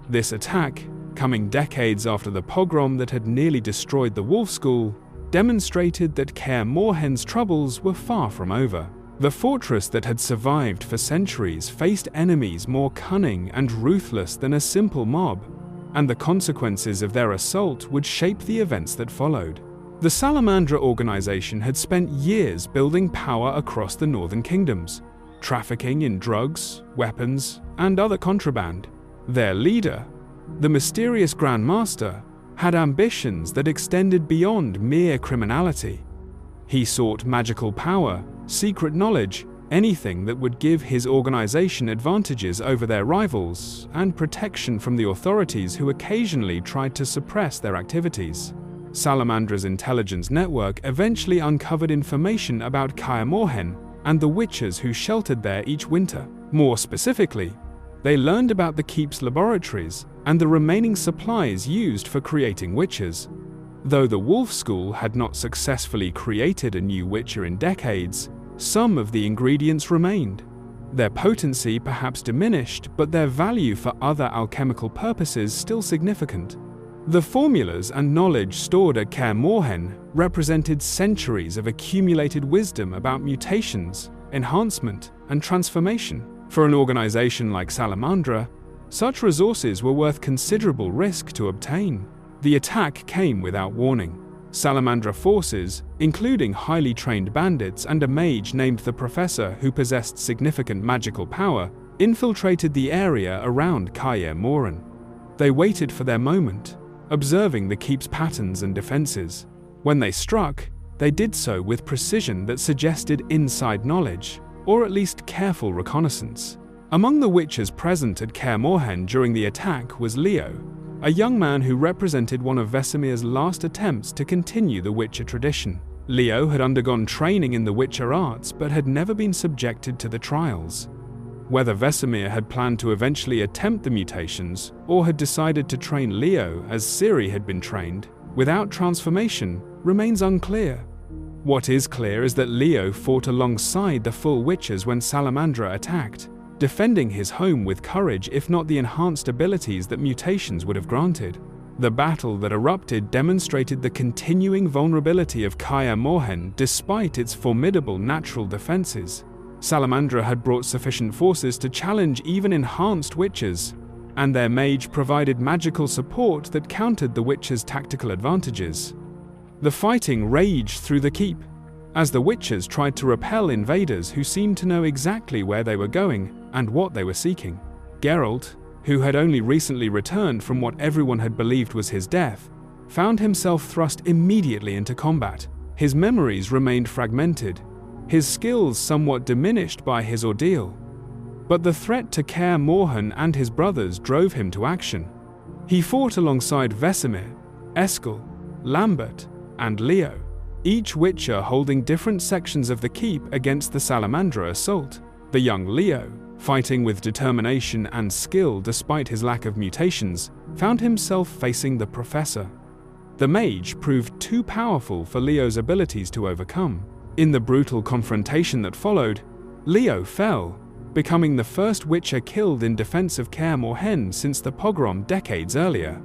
This attack, coming decades after the pogrom that had nearly destroyed the Wolf School, demonstrated that Kaer Morhen's troubles were far from over. The fortress that had survived for centuries faced enemies more cunning and ruthless than a simple mob, and the consequences of their assault would shape the events that followed. The Salamandra organization had spent years building power across the northern kingdoms, trafficking in drugs, weapons, and other contraband. Their leader, the mysterious Grand Master, had ambitions that extended beyond mere criminality. He sought magical power, secret knowledge, anything that would give his organization advantages over their rivals, and protection from the authorities who occasionally tried to suppress their activities. Salamandra's intelligence network eventually uncovered information about Kaer Morhen and the witches who sheltered there each winter. More specifically, they learned about the keep's laboratories and the remaining supplies used for creating witches. Though the Wolf School had not successfully created a new witcher in decades, some of the ingredients remained. Their potency perhaps diminished, but their value for other alchemical purposes still significant. The formulas and knowledge stored at Kaer Morhen represented centuries of accumulated wisdom about mutations, enhancement, and transformation. For an organization like Salamandra, such resources were worth considerable risk to obtain. The attack came without warning. Salamandra forces, including highly trained bandits and a mage named the Professor who possessed significant magical power, infiltrated the area around Kaer Morhen. They waited for their moment, observing the keep's patterns and defenses. When they struck, they did so with precision that suggested inside knowledge, or at least careful reconnaissance. Among the witches present at Kaer Morhen during the attack was Leo, a young man who represented one of Vesemir's last attempts to continue the Witcher tradition. Leo had undergone training in the Witcher arts but had never been subjected to the trials. Whether Vesemir had planned to eventually attempt the mutations or had decided to train Leo as Ciri had been trained, without transformation, remains unclear. What is clear is that Leo fought alongside the full witches when Salamandra attacked, defending his home with courage if not the enhanced abilities that mutations would have granted. The battle that erupted demonstrated the continuing vulnerability of Kaer Morhen despite its formidable natural defenses. Salamandra had brought sufficient forces to challenge even enhanced witches, and their mage provided magical support that countered the witches' tactical advantages. The fighting raged through the keep, as the witches tried to repel invaders who seemed to know exactly where they were going and what they were seeking. Geralt, who had only recently returned from what everyone had believed was his death, found himself thrust immediately into combat. His memories remained fragmented, his skills somewhat diminished by his ordeal. But the threat to Kaer Morhen and his brothers drove him to action. He fought alongside Vesemir, Eskel, Lambert, and Leo, each witcher holding different sections of the keep against the Salamandra assault. The young Leo, fighting with determination and skill despite his lack of mutations, found himself facing the Professor. The mage proved too powerful for Leo's abilities to overcome. In the brutal confrontation that followed, Leo fell, becoming the first witcher killed in defense of Kaer Morhen since the pogrom decades earlier.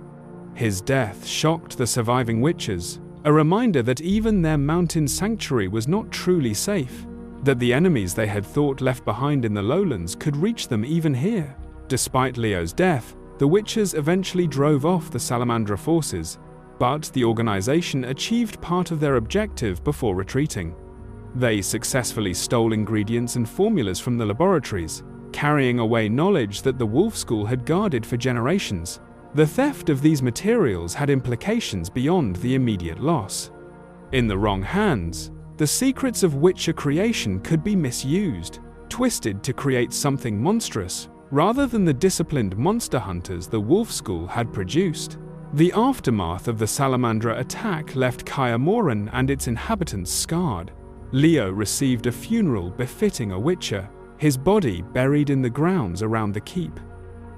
His death shocked the surviving witches, a reminder that even their mountain sanctuary was not truly safe, that the enemies they had thought left behind in the lowlands could reach them even here. Despite Leo's death, the witches eventually drove off the Salamandra forces, but the organization achieved part of their objective before retreating. They successfully stole ingredients and formulas from the laboratories, carrying away knowledge that the Wolf School had guarded for generations. The theft of these materials had implications beyond the immediate loss. In the wrong hands, the secrets of witcher creation could be misused, twisted to create something monstrous, rather than the disciplined monster hunters the Wolf School had produced. The aftermath of the Salamandra attack left Kaer Morhen and its inhabitants scarred. Leo received a funeral befitting a witcher, his body buried in the grounds around the keep.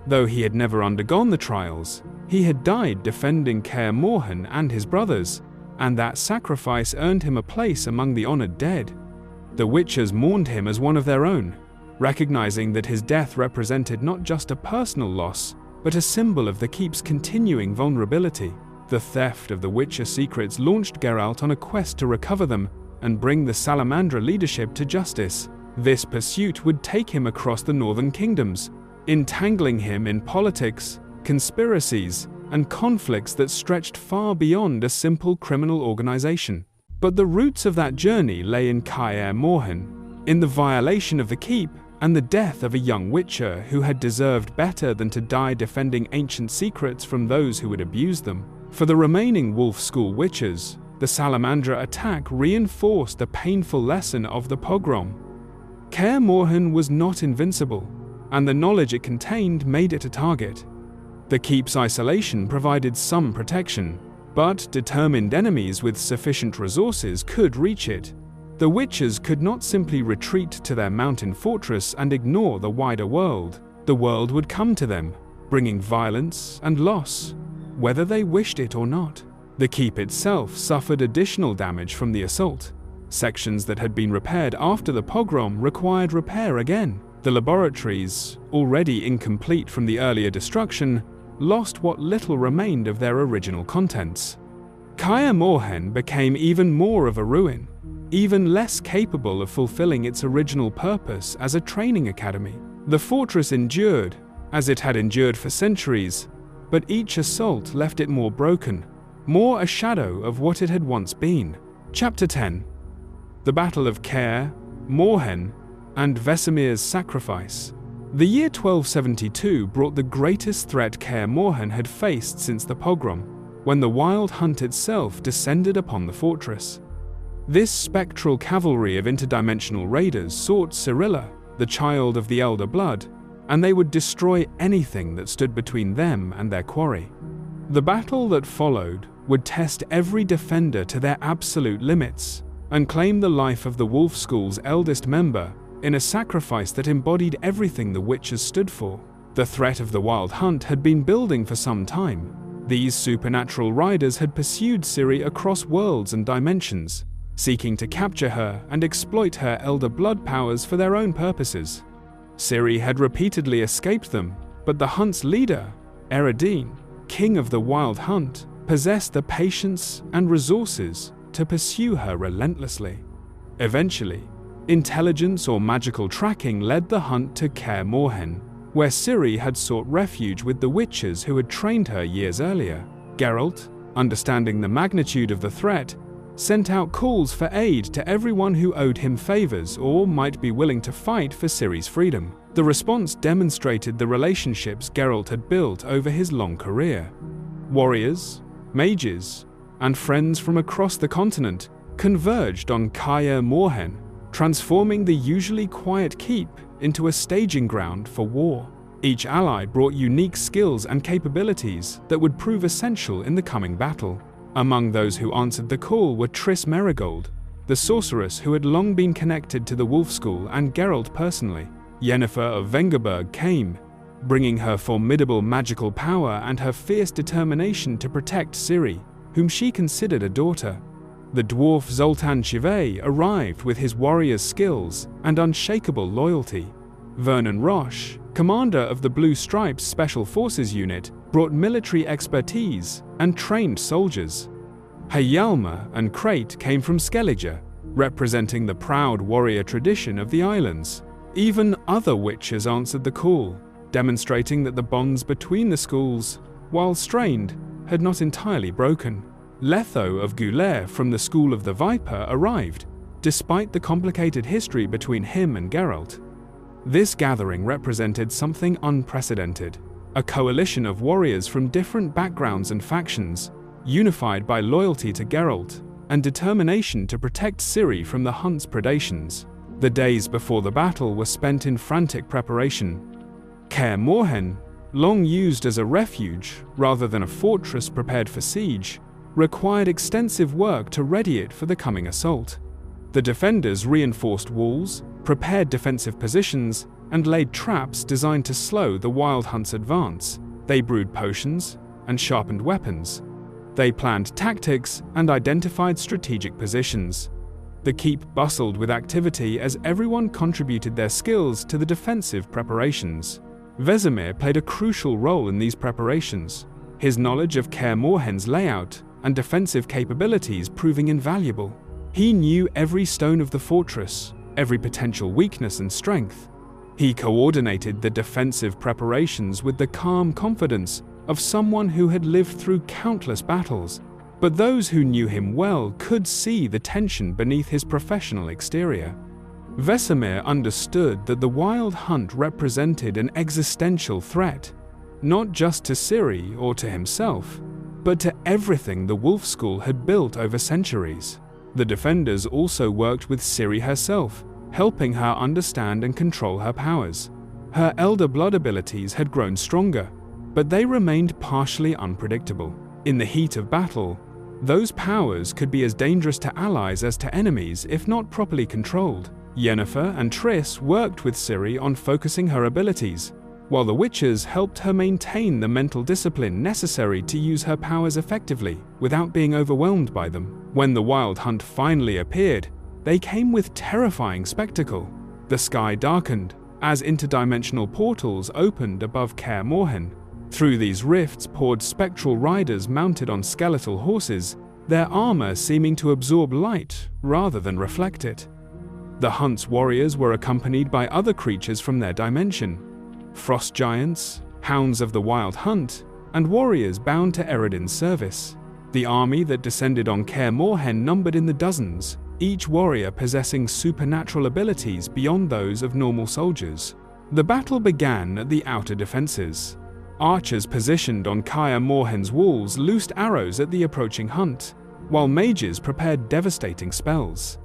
Though he had never undergone the trials, he had died defending Kaer Morhen and his brothers, and that sacrifice earned him a place among the honored dead. The witchers mourned him as one of their own, recognizing that his death represented not just a personal loss, but a symbol of the keep's continuing vulnerability. The theft of the witcher secrets launched Geralt on a quest to recover them and bring the Salamandra leadership to justice. This pursuit would take him across the northern kingdoms, entangling him in politics, conspiracies, and conflicts that stretched far beyond a simple criminal organization. But the roots of that journey lay in Kaer Morhen, in the violation of the keep and the death of a young witcher who had deserved better than to die defending ancient secrets from those who would abuse them. For the remaining Wolf School witches, the Salamandra attack reinforced the painful lesson of the pogrom. Kaer Morhen was not invincible, and the knowledge it contained made it a target. The keep's isolation provided some protection, but determined enemies with sufficient resources could reach it. The witches could not simply retreat to their mountain fortress and ignore the wider world. The world would come to them, bringing violence and loss, whether they wished it or not. The keep itself suffered additional damage from the assault. Sections that had been repaired after the pogrom required repair again. The laboratories, already incomplete from the earlier destruction, lost what little remained of their original contents. Kaer Morhen became even more of a ruin, even less capable of fulfilling its original purpose as a training academy. The fortress endured, as it had endured for centuries, but each assault left it more broken, more a shadow of what it had once been. Chapter 10. The Battle of Kaer Morhen and Vesemir's Sacrifice. The year 1272 brought the greatest threat Kaer Morhen had faced since the pogrom, when the wild hunt itself descended upon the fortress. This spectral cavalry of interdimensional raiders sought Cyrilla, the child of the Elder Blood, and they would destroy anything that stood between them and their quarry. The battle that followed would test every defender to their absolute limits and claim the life of the Wolf School's eldest member in a sacrifice that embodied everything the witches stood for. The threat of the wild hunt had been building for some time. These supernatural riders had pursued Ciri across worlds and dimensions, seeking to capture her and exploit her elder blood powers for their own purposes. Ciri had repeatedly escaped them, but the hunt's leader, Eredine, king of the Wild Hunt, possessed the patience and resources to pursue her relentlessly. Eventually, intelligence or magical tracking led the hunt to Kaer Morhen, where Ciri had sought refuge with the witches who had trained her years earlier. Geralt, understanding the magnitude of the threat, sent out calls for aid to everyone who owed him favors or might be willing to fight for Ciri's freedom. The response demonstrated the relationships Geralt had built over his long career. Warriors, mages, and friends from across the continent converged on Kaer Morhen, transforming the usually quiet keep into a staging ground for war. Each ally brought unique skills and capabilities that would prove essential in the coming battle. Among those who answered the call were Triss Merigold, the sorceress who had long been connected to the Wolf School and Geralt personally. Yennefer of Vengerberg came, bringing her formidable magical power and her fierce determination to protect Ciri, whom she considered a daughter. The dwarf Zoltan Chivet arrived with his warrior's skills and unshakable loyalty. Vernon Roche, commander of the Blue Stripes Special Forces Unit, brought military expertise and trained soldiers. Hyalma and Crate came from Skellige, representing the proud warrior tradition of the islands. Even other witches answered the call, demonstrating that the bonds between the schools, while strained, had not entirely broken. Letho of Goulet from the School of the Viper arrived, despite the complicated history between him and Geralt. This gathering represented something unprecedented, a coalition of warriors from different backgrounds and factions, unified by loyalty to Geralt and determination to protect Ciri from the hunt's predations. The days before the battle were spent in frantic preparation. Kaer Morhen, long used as a refuge rather than a fortress prepared for siege, required extensive work to ready it for the coming assault. The defenders reinforced walls, prepared defensive positions, and laid traps designed to slow the Wild Hunt's advance. They brewed potions and sharpened weapons. They planned tactics and identified strategic positions. The keep bustled with activity as everyone contributed their skills to the defensive preparations. Vesemir played a crucial role in these preparations, his knowledge of Kaer Morhen's layout and defensive capabilities proving invaluable. He knew every stone of the fortress, every potential weakness and strength. He coordinated the defensive preparations with the calm confidence of someone who had lived through countless battles, but those who knew him well could see the tension beneath his professional exterior. Vesemir understood that the Wild Hunt represented an existential threat, not just to Ciri or to himself, but to everything the Wolf School had built over centuries. The defenders also worked with Ciri herself, helping her understand and control her powers. Her Elder Blood abilities had grown stronger, but they remained partially unpredictable. In the heat of battle, those powers could be as dangerous to allies as to enemies if not properly controlled. Yennefer and Triss worked with Ciri on focusing her abilities, while the witches helped her maintain the mental discipline necessary to use her powers effectively without being overwhelmed by them. When the Wild Hunt finally appeared, they came with terrifying spectacle. The sky darkened as interdimensional portals opened above Kaer Morhen. Through these rifts poured spectral riders mounted on skeletal horses, their armor seeming to absorb light rather than reflect it. The hunt's warriors were accompanied by other creatures from their dimension: frost giants, hounds of the Wild Hunt, and warriors bound to Eredin's service. The army that descended on Kaer Morhen numbered in the dozens, each warrior possessing supernatural abilities beyond those of normal soldiers. The battle began at the outer defenses. Archers positioned on Kaer Morhen's walls loosed arrows at the approaching hunt, while mages prepared devastating spells.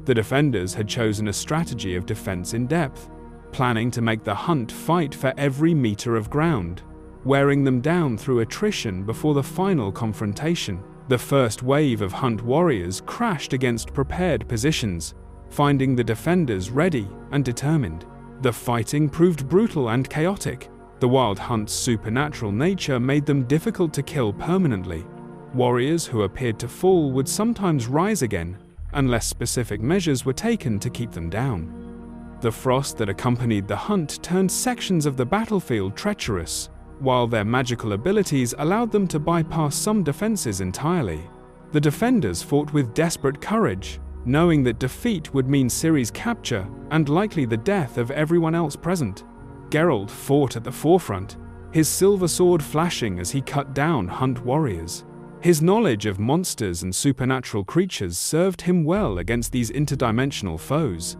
The defenders had chosen a strategy of defense in depth, planning to make the hunt fight for every meter of ground, wearing them down through attrition before the final confrontation. The first wave of hunt warriors crashed against prepared positions, finding the defenders ready and determined. The fighting proved brutal and chaotic. The Wild Hunt's supernatural nature made them difficult to kill permanently. Warriors who appeared to fall would sometimes rise again, unless specific measures were taken to keep them down. The frost that accompanied the hunt turned sections of the battlefield treacherous, while their magical abilities allowed them to bypass some defenses entirely. The defenders fought with desperate courage, knowing that defeat would mean Ciri's capture and likely the death of everyone else present. Geralt fought at the forefront, his silver sword flashing as he cut down hunt warriors. His knowledge of monsters and supernatural creatures served him well against these interdimensional foes.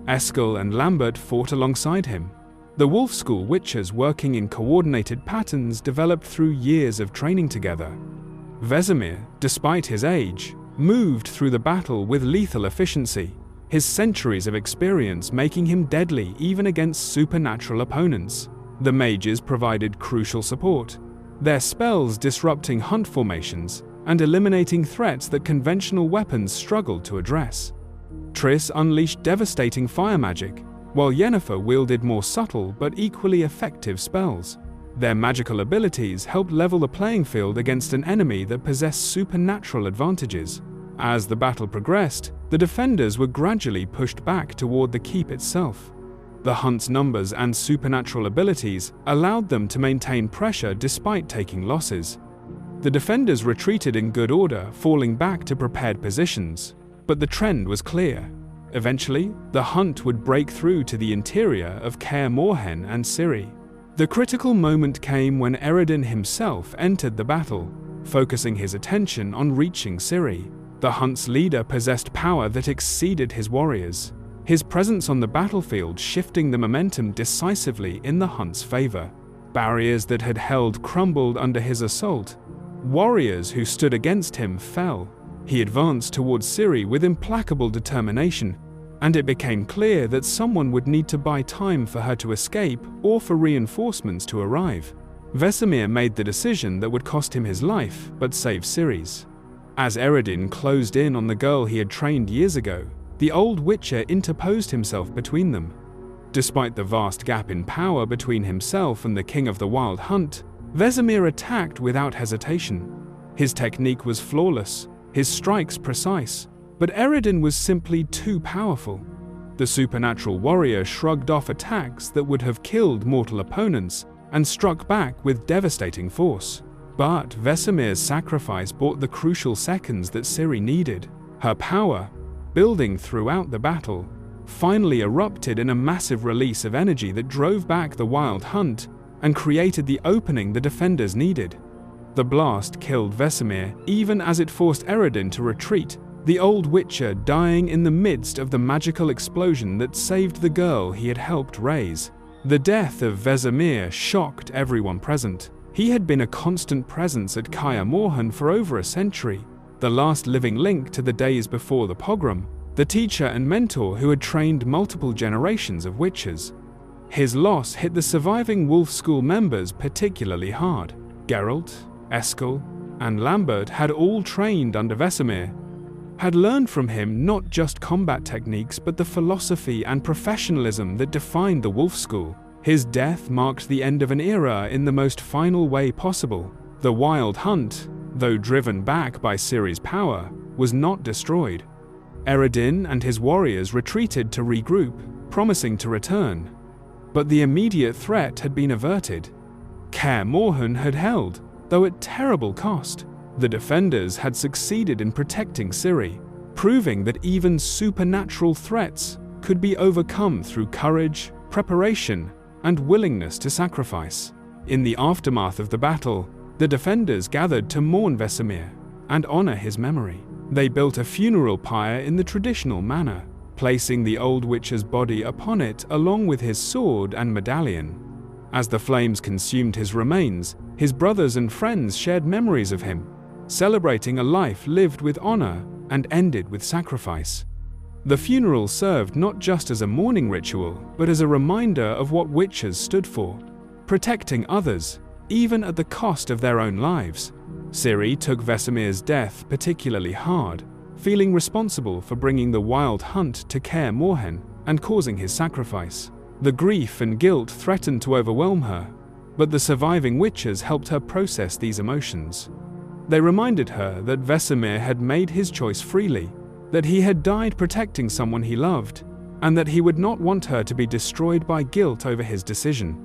Eskel and Lambert fought alongside him, the Wolf School witchers working in coordinated patterns developed through years of training together. Vesemir, despite his age, moved through the battle with lethal efficiency, his centuries of experience making him deadly even against supernatural opponents. The mages provided crucial support, their spells disrupting hunt formations and eliminating threats that conventional weapons struggled to address. Triss unleashed devastating fire magic, while Yennefer wielded more subtle but equally effective spells. Their magical abilities helped level the playing field against an enemy that possessed supernatural advantages. As the battle progressed, the defenders were gradually pushed back toward the keep itself. The hunt's numbers and supernatural abilities allowed them to maintain pressure despite taking losses. The defenders retreated in good order, falling back to prepared positions, but the trend was clear. Eventually, the hunt would break through to the interior of Kaer Morhen and Ciri. The critical moment came when Eredin himself entered the battle, focusing his attention on reaching Ciri. The hunt's leader possessed power that exceeded his warriors, his presence on the battlefield shifting the momentum decisively in the hunt's favor. Barriers that had held crumbled under his assault. Warriors who stood against him fell. He advanced towards Ciri with implacable determination, and it became clear that someone would need to buy time for her to escape or for reinforcements to arrive. Vesemir made the decision that would cost him his life but save Ciri's. As Eredin closed in on the girl he had trained years ago, the old witcher interposed himself between them. Despite the vast gap in power between himself and the king of the Wild Hunt, Vesemir attacked without hesitation. His technique was flawless, his strikes precise, but Eredin was simply too powerful. The supernatural warrior shrugged off attacks that would have killed mortal opponents and struck back with devastating force. But Vesemir's sacrifice bought the crucial seconds that Ciri needed. Her power, building throughout the battle, finally erupted in a massive release of energy that drove back the Wild Hunt and created the opening the defenders needed. The blast killed Vesemir even as it forced Eredin to retreat, the old witcher dying in the midst of the magical explosion that saved the girl he had helped raise. The death of Vesemir shocked everyone present. He had been a constant presence at Kaer Morhen for over a century, the last living link to the days before the pogrom, the teacher and mentor who had trained multiple generations of witchers. His loss hit the surviving Wolf School members particularly hard. Geralt, Eskel, and Lambert had all trained under Vesemir, had learned from him not just combat techniques but the philosophy and professionalism that defined the Wolf School. His death marked the end of an era in the most final way possible. The Wild Hunt, though driven back by Ciri's power, was not destroyed. Eredin and his warriors retreated to regroup, promising to return. But the immediate threat had been averted. Kaer Morhen had held, though at terrible cost. The defenders had succeeded in protecting Ciri, proving that even supernatural threats could be overcome through courage, preparation, and willingness to sacrifice. In the aftermath of the battle, the defenders gathered to mourn Vesemir and honor his memory. They built a funeral pyre in the traditional manner, placing the old witcher's body upon it along with his sword and medallion. As the flames consumed his remains, his brothers and friends shared memories of him, celebrating a life lived with honor and ended with sacrifice. The funeral served not just as a mourning ritual, but as a reminder of what witchers stood for: protecting others, even at the cost of their own lives. Ciri took Vesemir's death particularly hard, feeling responsible for bringing the Wild Hunt to Kaer Morhen and causing his sacrifice. The grief and guilt threatened to overwhelm her, but the surviving witchers helped her process these emotions. They reminded her that Vesemir had made his choice freely, that he had died protecting someone he loved, and that he would not want her to be destroyed by guilt over his decision.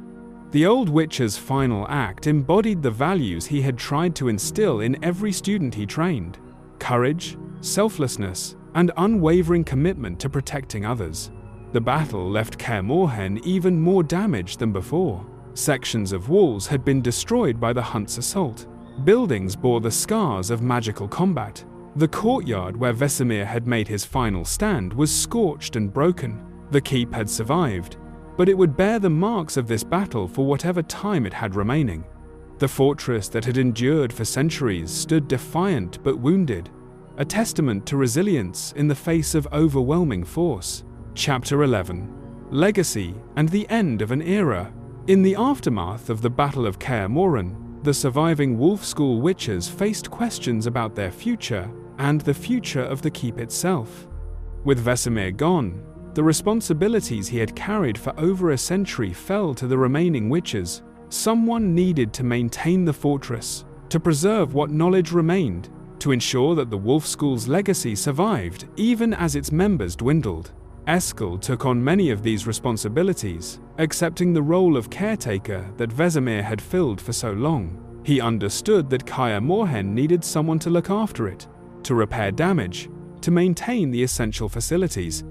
The old Witcher's final act embodied the values he had tried to instill in every student he trained: courage, selflessness, and unwavering commitment to protecting others. The battle left Kaer Morhen even more damaged than before. Sections of walls had been destroyed by the Hunt's assault. Buildings bore the scars of magical combat. The courtyard where Vesemir had made his final stand was scorched and broken. The keep had survived, but it would bear the marks of this battle for whatever time it had remaining. The fortress that had endured for centuries stood defiant but wounded, a testament to resilience in the face of overwhelming force. Chapter 11: Legacy and the End of an Era. In the aftermath of the Battle of Kaer Morhen, the surviving Wolf School witches faced questions about their future and the future of the keep itself. With Vesemir gone, the responsibilities he had carried for over a century fell to the remaining witches. Someone needed to maintain the fortress, to preserve what knowledge remained, to ensure that the Wolf School's legacy survived even as its members dwindled. Eskel took on many of these responsibilities, accepting the role of caretaker that Vesemir had filled for so long. He understood that Kaer Morhen needed someone to look after it, to repair damage, to maintain the essential facilities.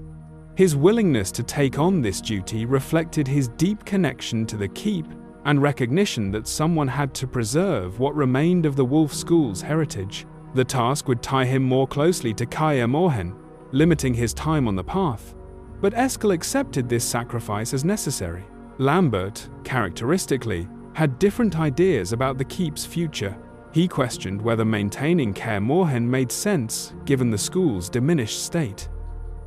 His willingness to take on this duty reflected his deep connection to the keep and recognition that someone had to preserve what remained of the Wolf School's heritage. The task would tie him more closely to Kaer Morhen, limiting his time on the path. But Eskel accepted this sacrifice as necessary. Lambert, characteristically, had different ideas about the keep's future. He questioned whether maintaining Kaer Morhen made sense given the school's diminished state.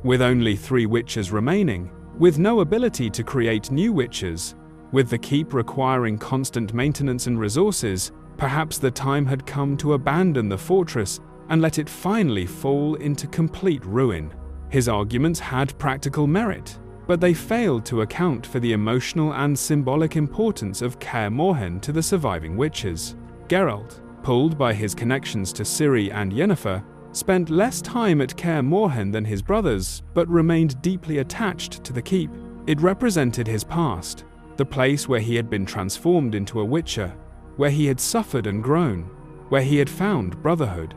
With only 3 witches remaining, with no ability to create new witches, with the keep requiring constant maintenance and resources, perhaps the time had come to abandon the fortress and let it finally fall into complete ruin. His arguments had practical merit, but they failed to account for the emotional and symbolic importance of Kaer Morhen to the surviving witches. Geralt, pulled by his connections to Ciri and Yennefer, spent less time at Kaer Morhen than his brothers, but remained deeply attached to the keep. It represented his past, the place where he had been transformed into a witcher, where he had suffered and grown, where he had found brotherhood.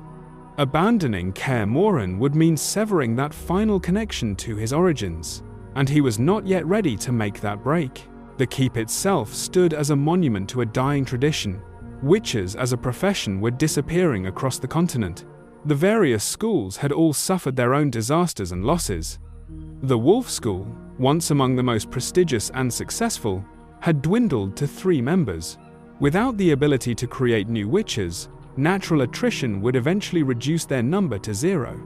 Abandoning Kaer Morhen would mean severing that final connection to his origins, and he was not yet ready to make that break. The keep itself stood as a monument to a dying tradition. Witches as a profession were disappearing across the continent. The various schools had all suffered their own disasters and losses. The Wolf School, once among the most prestigious and successful, had dwindled to 3 members. Without the ability to create new witches, natural attrition would eventually reduce their number to 0.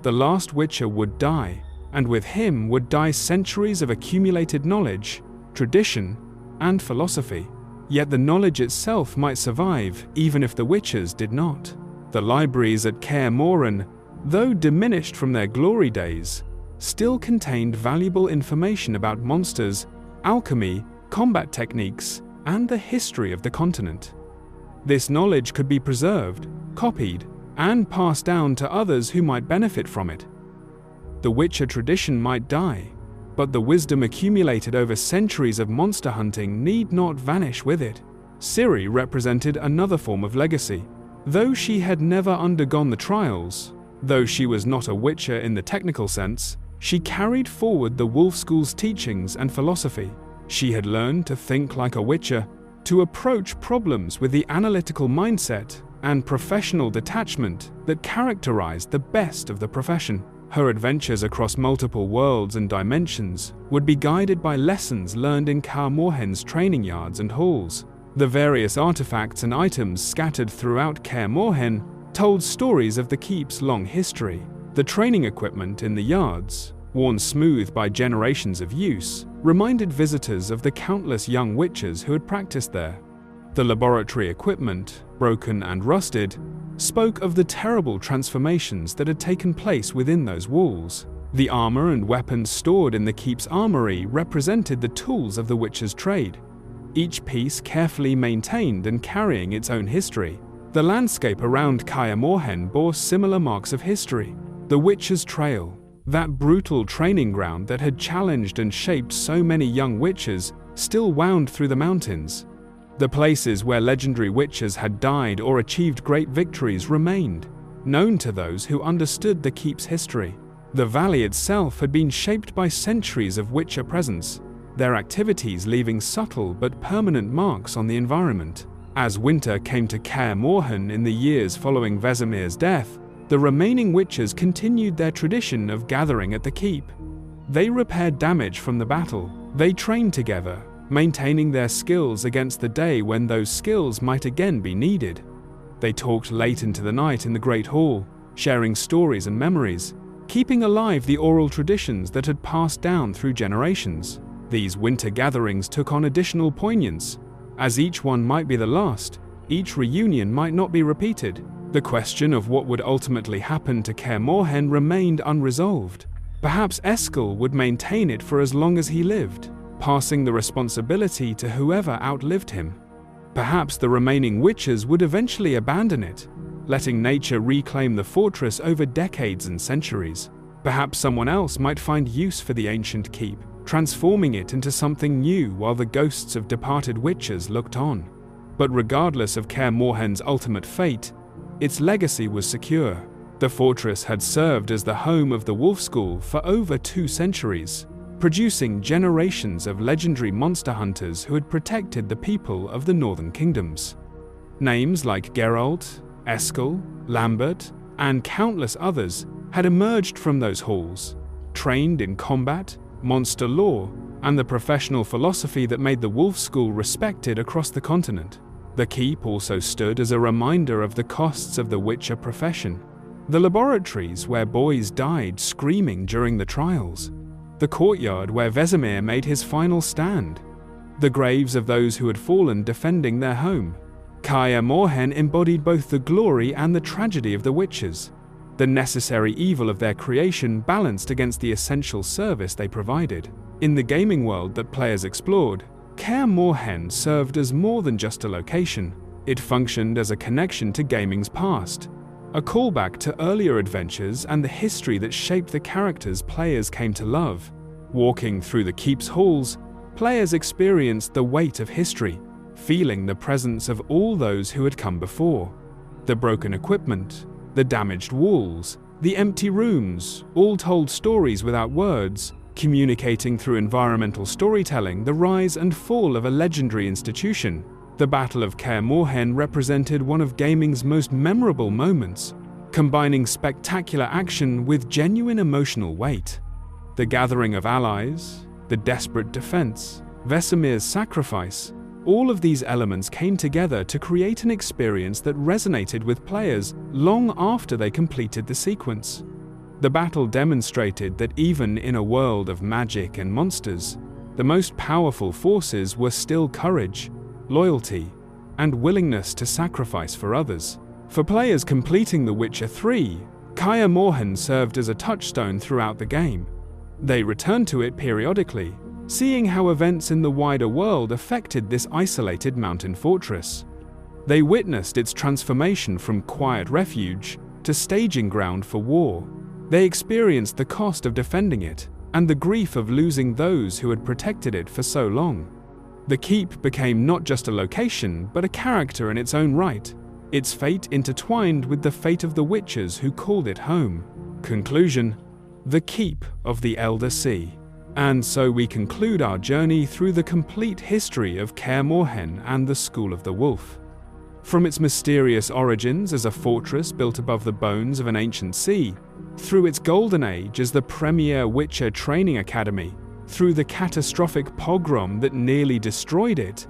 The last witcher would die, and with him would die centuries of accumulated knowledge, tradition, and philosophy. Yet the knowledge itself might survive even if the witches did not. The libraries at Kaer Morhen, though diminished from their glory days, still contained valuable information about monsters, alchemy, combat techniques, and the history of the continent. This knowledge could be preserved, copied, and passed down to others who might benefit from it. The Witcher tradition might die, but the wisdom accumulated over centuries of monster hunting need not vanish with it. Ciri represented another form of legacy. Though she had never undergone the trials, though she was not a Witcher in the technical sense, she carried forward the Wolf School's teachings and philosophy. She had learned to think like a Witcher, to approach problems with the analytical mindset and professional detachment that characterized the best of the profession. Her adventures across multiple worlds and dimensions would be guided by lessons learned in Kaer Morhen's training yards and halls. The various artifacts and items scattered throughout Kaer Morhen told stories of the keep's long history. The training equipment in the yards, worn smooth by generations of use, reminded visitors of the countless young witches who had practiced there. The laboratory equipment, broken and rusted, spoke of the terrible transformations that had taken place within those walls. The armor and weapons stored in the keep's armory represented the tools of the witcher's trade, each piece carefully maintained and carrying its own history. The landscape around Kaer Morhen bore similar marks of history. The Witcher's Trail, that brutal training ground that had challenged and shaped so many young witches, still wound through the mountains. The places where legendary witches had died or achieved great victories remained, known to those who understood the keep's history. The valley itself had been shaped by centuries of witcher presence, their activities leaving subtle but permanent marks on the environment. As winter came to Kaer Morhen in the years following Vesemir's death, the remaining witchers continued their tradition of gathering at the keep. They repaired damage from the battle. They trained together, maintaining their skills against the day when those skills might again be needed. They talked late into the night in the Great Hall, sharing stories and memories, keeping alive the oral traditions that had passed down through generations. These winter gatherings took on additional poignance. As each one might be the last, each reunion might not be repeated. The question of what would ultimately happen to Kaer Morhen remained unresolved. Perhaps Eskel would maintain it for as long as he lived, passing the responsibility to whoever outlived him. Perhaps the remaining witches would eventually abandon it, letting nature reclaim the fortress over decades and centuries. Perhaps someone else might find use for the ancient keep, transforming it into something new while the ghosts of departed witches looked on. But regardless of Kaer Morhen's ultimate fate, its legacy was secure. The fortress had served as the home of the Wolf School for over 2 centuries, producing generations of legendary monster hunters who had protected the people of the Northern Kingdoms. Names like Geralt, Eskel, Lambert, and countless others had emerged from those halls, trained in combat, monster lore, and the professional philosophy that made the Wolf School respected across the continent. The keep also stood as a reminder of the costs of the Witcher profession. The laboratories where boys died screaming during the trials. The courtyard where Vesemir made his final stand. The graves of those who had fallen defending their home. Kaer Morhen embodied both the glory and the tragedy of the Witchers, the necessary evil of their creation balanced against the essential service they provided. In the gaming world that players explored, Kaer Morhen served as more than just a location. It functioned as a connection to gaming's past, a callback to earlier adventures and the history that shaped the characters players came to love. Walking through the keep's halls, players experienced the weight of history, feeling the presence of all those who had come before. The broken equipment, the damaged walls, the empty rooms, all told stories without words, communicating through environmental storytelling the rise and fall of a legendary institution. The Battle of Kaer Morhen represented one of gaming's most memorable moments, combining spectacular action with genuine emotional weight. The gathering of allies, the desperate defense, Vesemir's sacrifice, all of these elements came together to create an experience that resonated with players long after they completed the sequence. The battle demonstrated that even in a world of magic and monsters, the most powerful forces were still courage, loyalty, and willingness to sacrifice for others. For players completing The Witcher 3, Kaer Morhen served as a touchstone throughout the game. They returned to it periodically, seeing how events in the wider world affected this isolated mountain fortress. They witnessed its transformation from quiet refuge to staging ground for war. They experienced the cost of defending it and the grief of losing those who had protected it for so long. The keep became not just a location, but a character in its own right, its fate intertwined with the fate of the witchers who called it home. Conclusion: the keep of the Elder Sea. And so we conclude our journey through the complete history of Kaer Morhen and the School of the Wolf. From its mysterious origins as a fortress built above the bones of an ancient sea, through its golden age as the premier Witcher training academy, through the catastrophic pogrom that nearly destroyed it,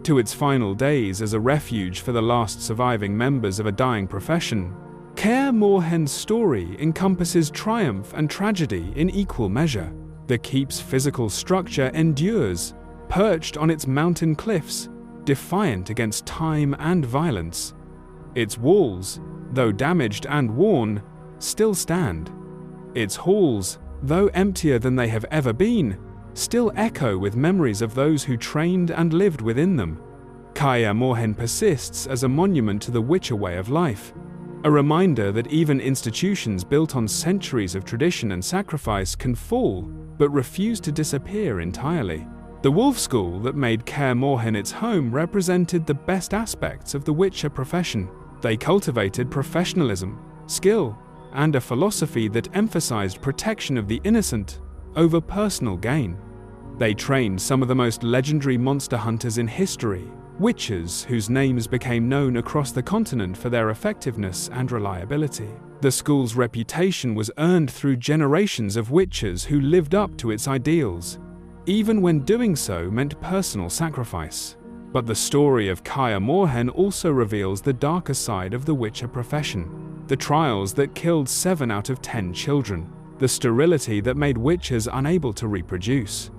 to its final days as a refuge for the last surviving members of a dying profession, Kaer Morhen's story encompasses triumph and tragedy in equal measure. The keep's physical structure endures, perched on its mountain cliffs, defiant against time and violence. Its walls, though damaged and worn, still stand. Its halls, though emptier than they have ever been, still echo with memories of those who trained and lived within them. Kaer Morhen persists as a monument to the Witcher way of life, a reminder that even institutions built on centuries of tradition and sacrifice can fall, but refuse to disappear entirely. The wolf school that made Kaer Morhen its home represented the best aspects of the Witcher profession. They cultivated professionalism, skill, and a philosophy that emphasized protection of the innocent over personal gain. They trained some of the most legendary monster hunters in history, witches whose names became known across the continent for their effectiveness and reliability. The school's reputation was earned through generations of witches who lived up to its ideals, even when doing so meant personal sacrifice. But the story of Kaer Morhen also reveals the darker side of the Witcher profession. The trials that killed 7 out of 10 children, the sterility that made witches unable to reproduce,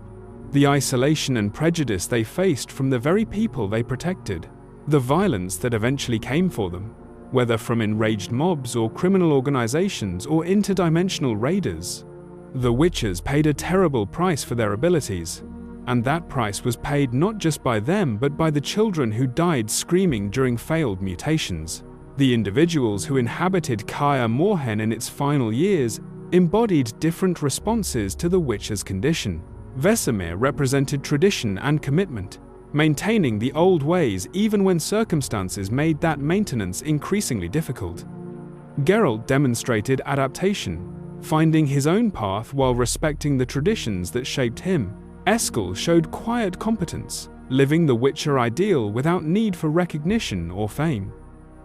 the isolation and prejudice they faced from the very people they protected, the violence that eventually came for them, whether from enraged mobs or criminal organizations or interdimensional raiders. The witches paid a terrible price for their abilities, and that price was paid not just by them but by the children who died screaming during failed mutations. The individuals who inhabited Kaer Morhen in its final years embodied different responses to the witcher's condition. Vesemir represented tradition and commitment, maintaining the old ways even when circumstances made that maintenance increasingly difficult. Geralt demonstrated adaptation, finding his own path while respecting the traditions that shaped him. Eskel showed quiet competence, living the Witcher ideal without need for recognition or fame.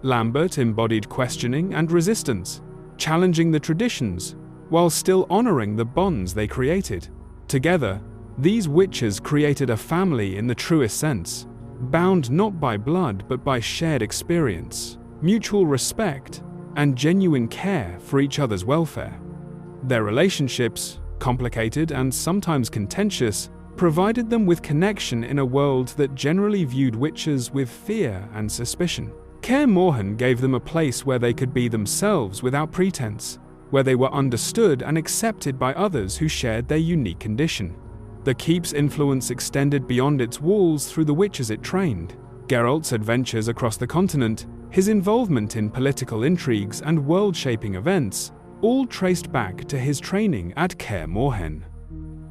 Lambert embodied questioning and resistance, challenging the traditions while still honoring the bonds they created. Together, these witches created a family in the truest sense, bound not by blood but by shared experience, mutual respect, and genuine care for each other's welfare. Their relationships, complicated and sometimes contentious, provided them with connection in a world that generally viewed witches with fear and suspicion. Kaer Morhen gave them a place where they could be themselves without pretense, where they were understood and accepted by others who shared their unique condition. The keep's influence extended beyond its walls through the witches it trained. Geralt's adventures across the continent, his involvement in political intrigues and world-shaping events, all traced back to his training at Kaer Morhen.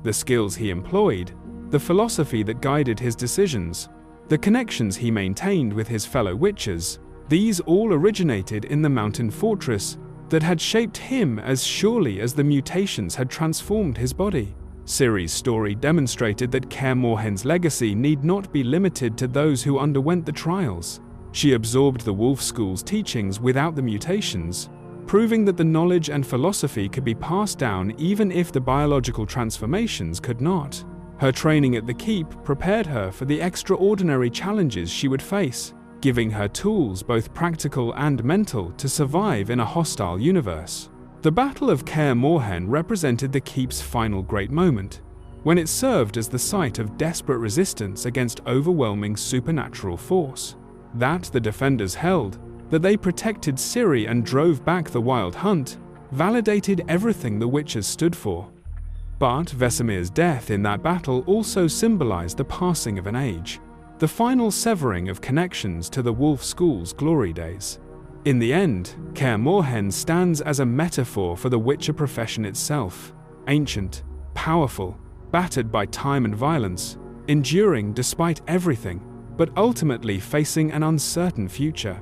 The skills he employed, the philosophy that guided his decisions, the connections he maintained with his fellow witches, these all originated in the mountain fortress that had shaped him as surely as the mutations had transformed his body. Ciri's story demonstrated that Kaer Morhen's legacy need not be limited to those who underwent the trials. She absorbed the Wolf School's teachings without the mutations, proving that the knowledge and philosophy could be passed down even if the biological transformations could not. Her training at the Keep prepared her for the extraordinary challenges she would face, giving her tools, both practical and mental, to survive in a hostile universe. The Battle of Kaer Morhen represented the Keep's final great moment, when it served as the site of desperate resistance against overwhelming supernatural force. That the defenders held, that they protected Ciri and drove back the Wild Hunt, validated everything the Witches stood for. But Vesemir's death in that battle also symbolized the passing of an age, the final severing of connections to the Wolf School's glory days. In the end, Kaer Morhen stands as a metaphor for the Witcher profession itself, ancient, powerful, battered by time and violence, enduring despite everything, but ultimately facing an uncertain future.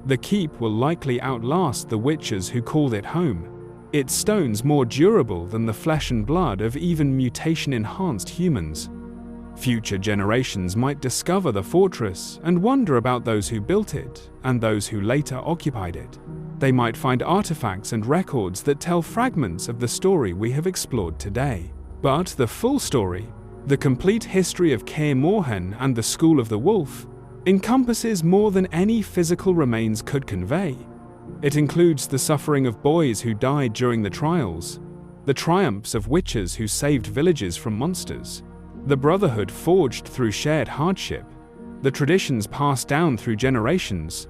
The Keep will likely outlast the witches who called it home, its stones more durable than the flesh and blood of even mutation-enhanced humans. Future generations might discover the fortress and wonder about those who built it and those who later occupied it. They might find artifacts and records that tell fragments of the story we have explored today. But the full story, the complete history of Kaer Morhen and the School of the Wolf, encompasses more than any physical remains could convey. It includes the suffering of boys who died during the trials, the triumphs of witches who saved villages from monsters, the brotherhood forged through shared hardship, the traditions passed down through generations,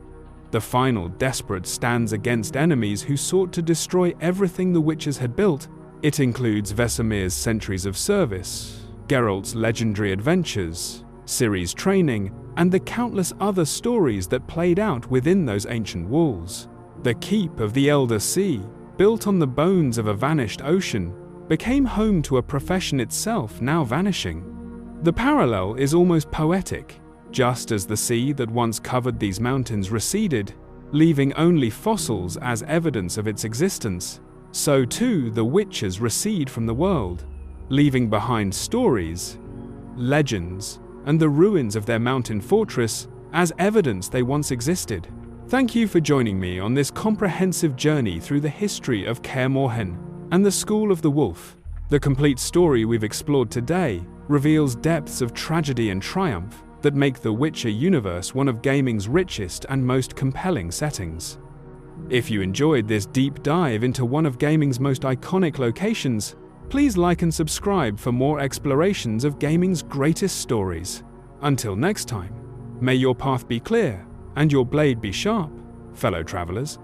the final desperate stands against enemies who sought to destroy everything the witches had built. It includes Vesemir's centuries of service, Geralt's legendary adventures, Ciri's training, and the countless other stories that played out within those ancient walls. The Keep of the Elder Sea, built on the bones of a vanished ocean, became home to a profession itself now vanishing. The parallel is almost poetic. Just as the sea that once covered these mountains receded, leaving only fossils as evidence of its existence, so too the witches recede from the world, leaving behind stories, legends, and the ruins of their mountain fortress as evidence they once existed. Thank you for joining me on this comprehensive journey through the history of Kaer Morhen and the School of the Wolf. The complete story we've explored today reveals depths of tragedy and triumph that make the Witcher universe one of gaming's richest and most compelling settings. If you enjoyed this deep dive into one of gaming's most iconic locations, please like and subscribe for more explorations of gaming's greatest stories. Until next time, may your path be clear and your blade be sharp, fellow travelers.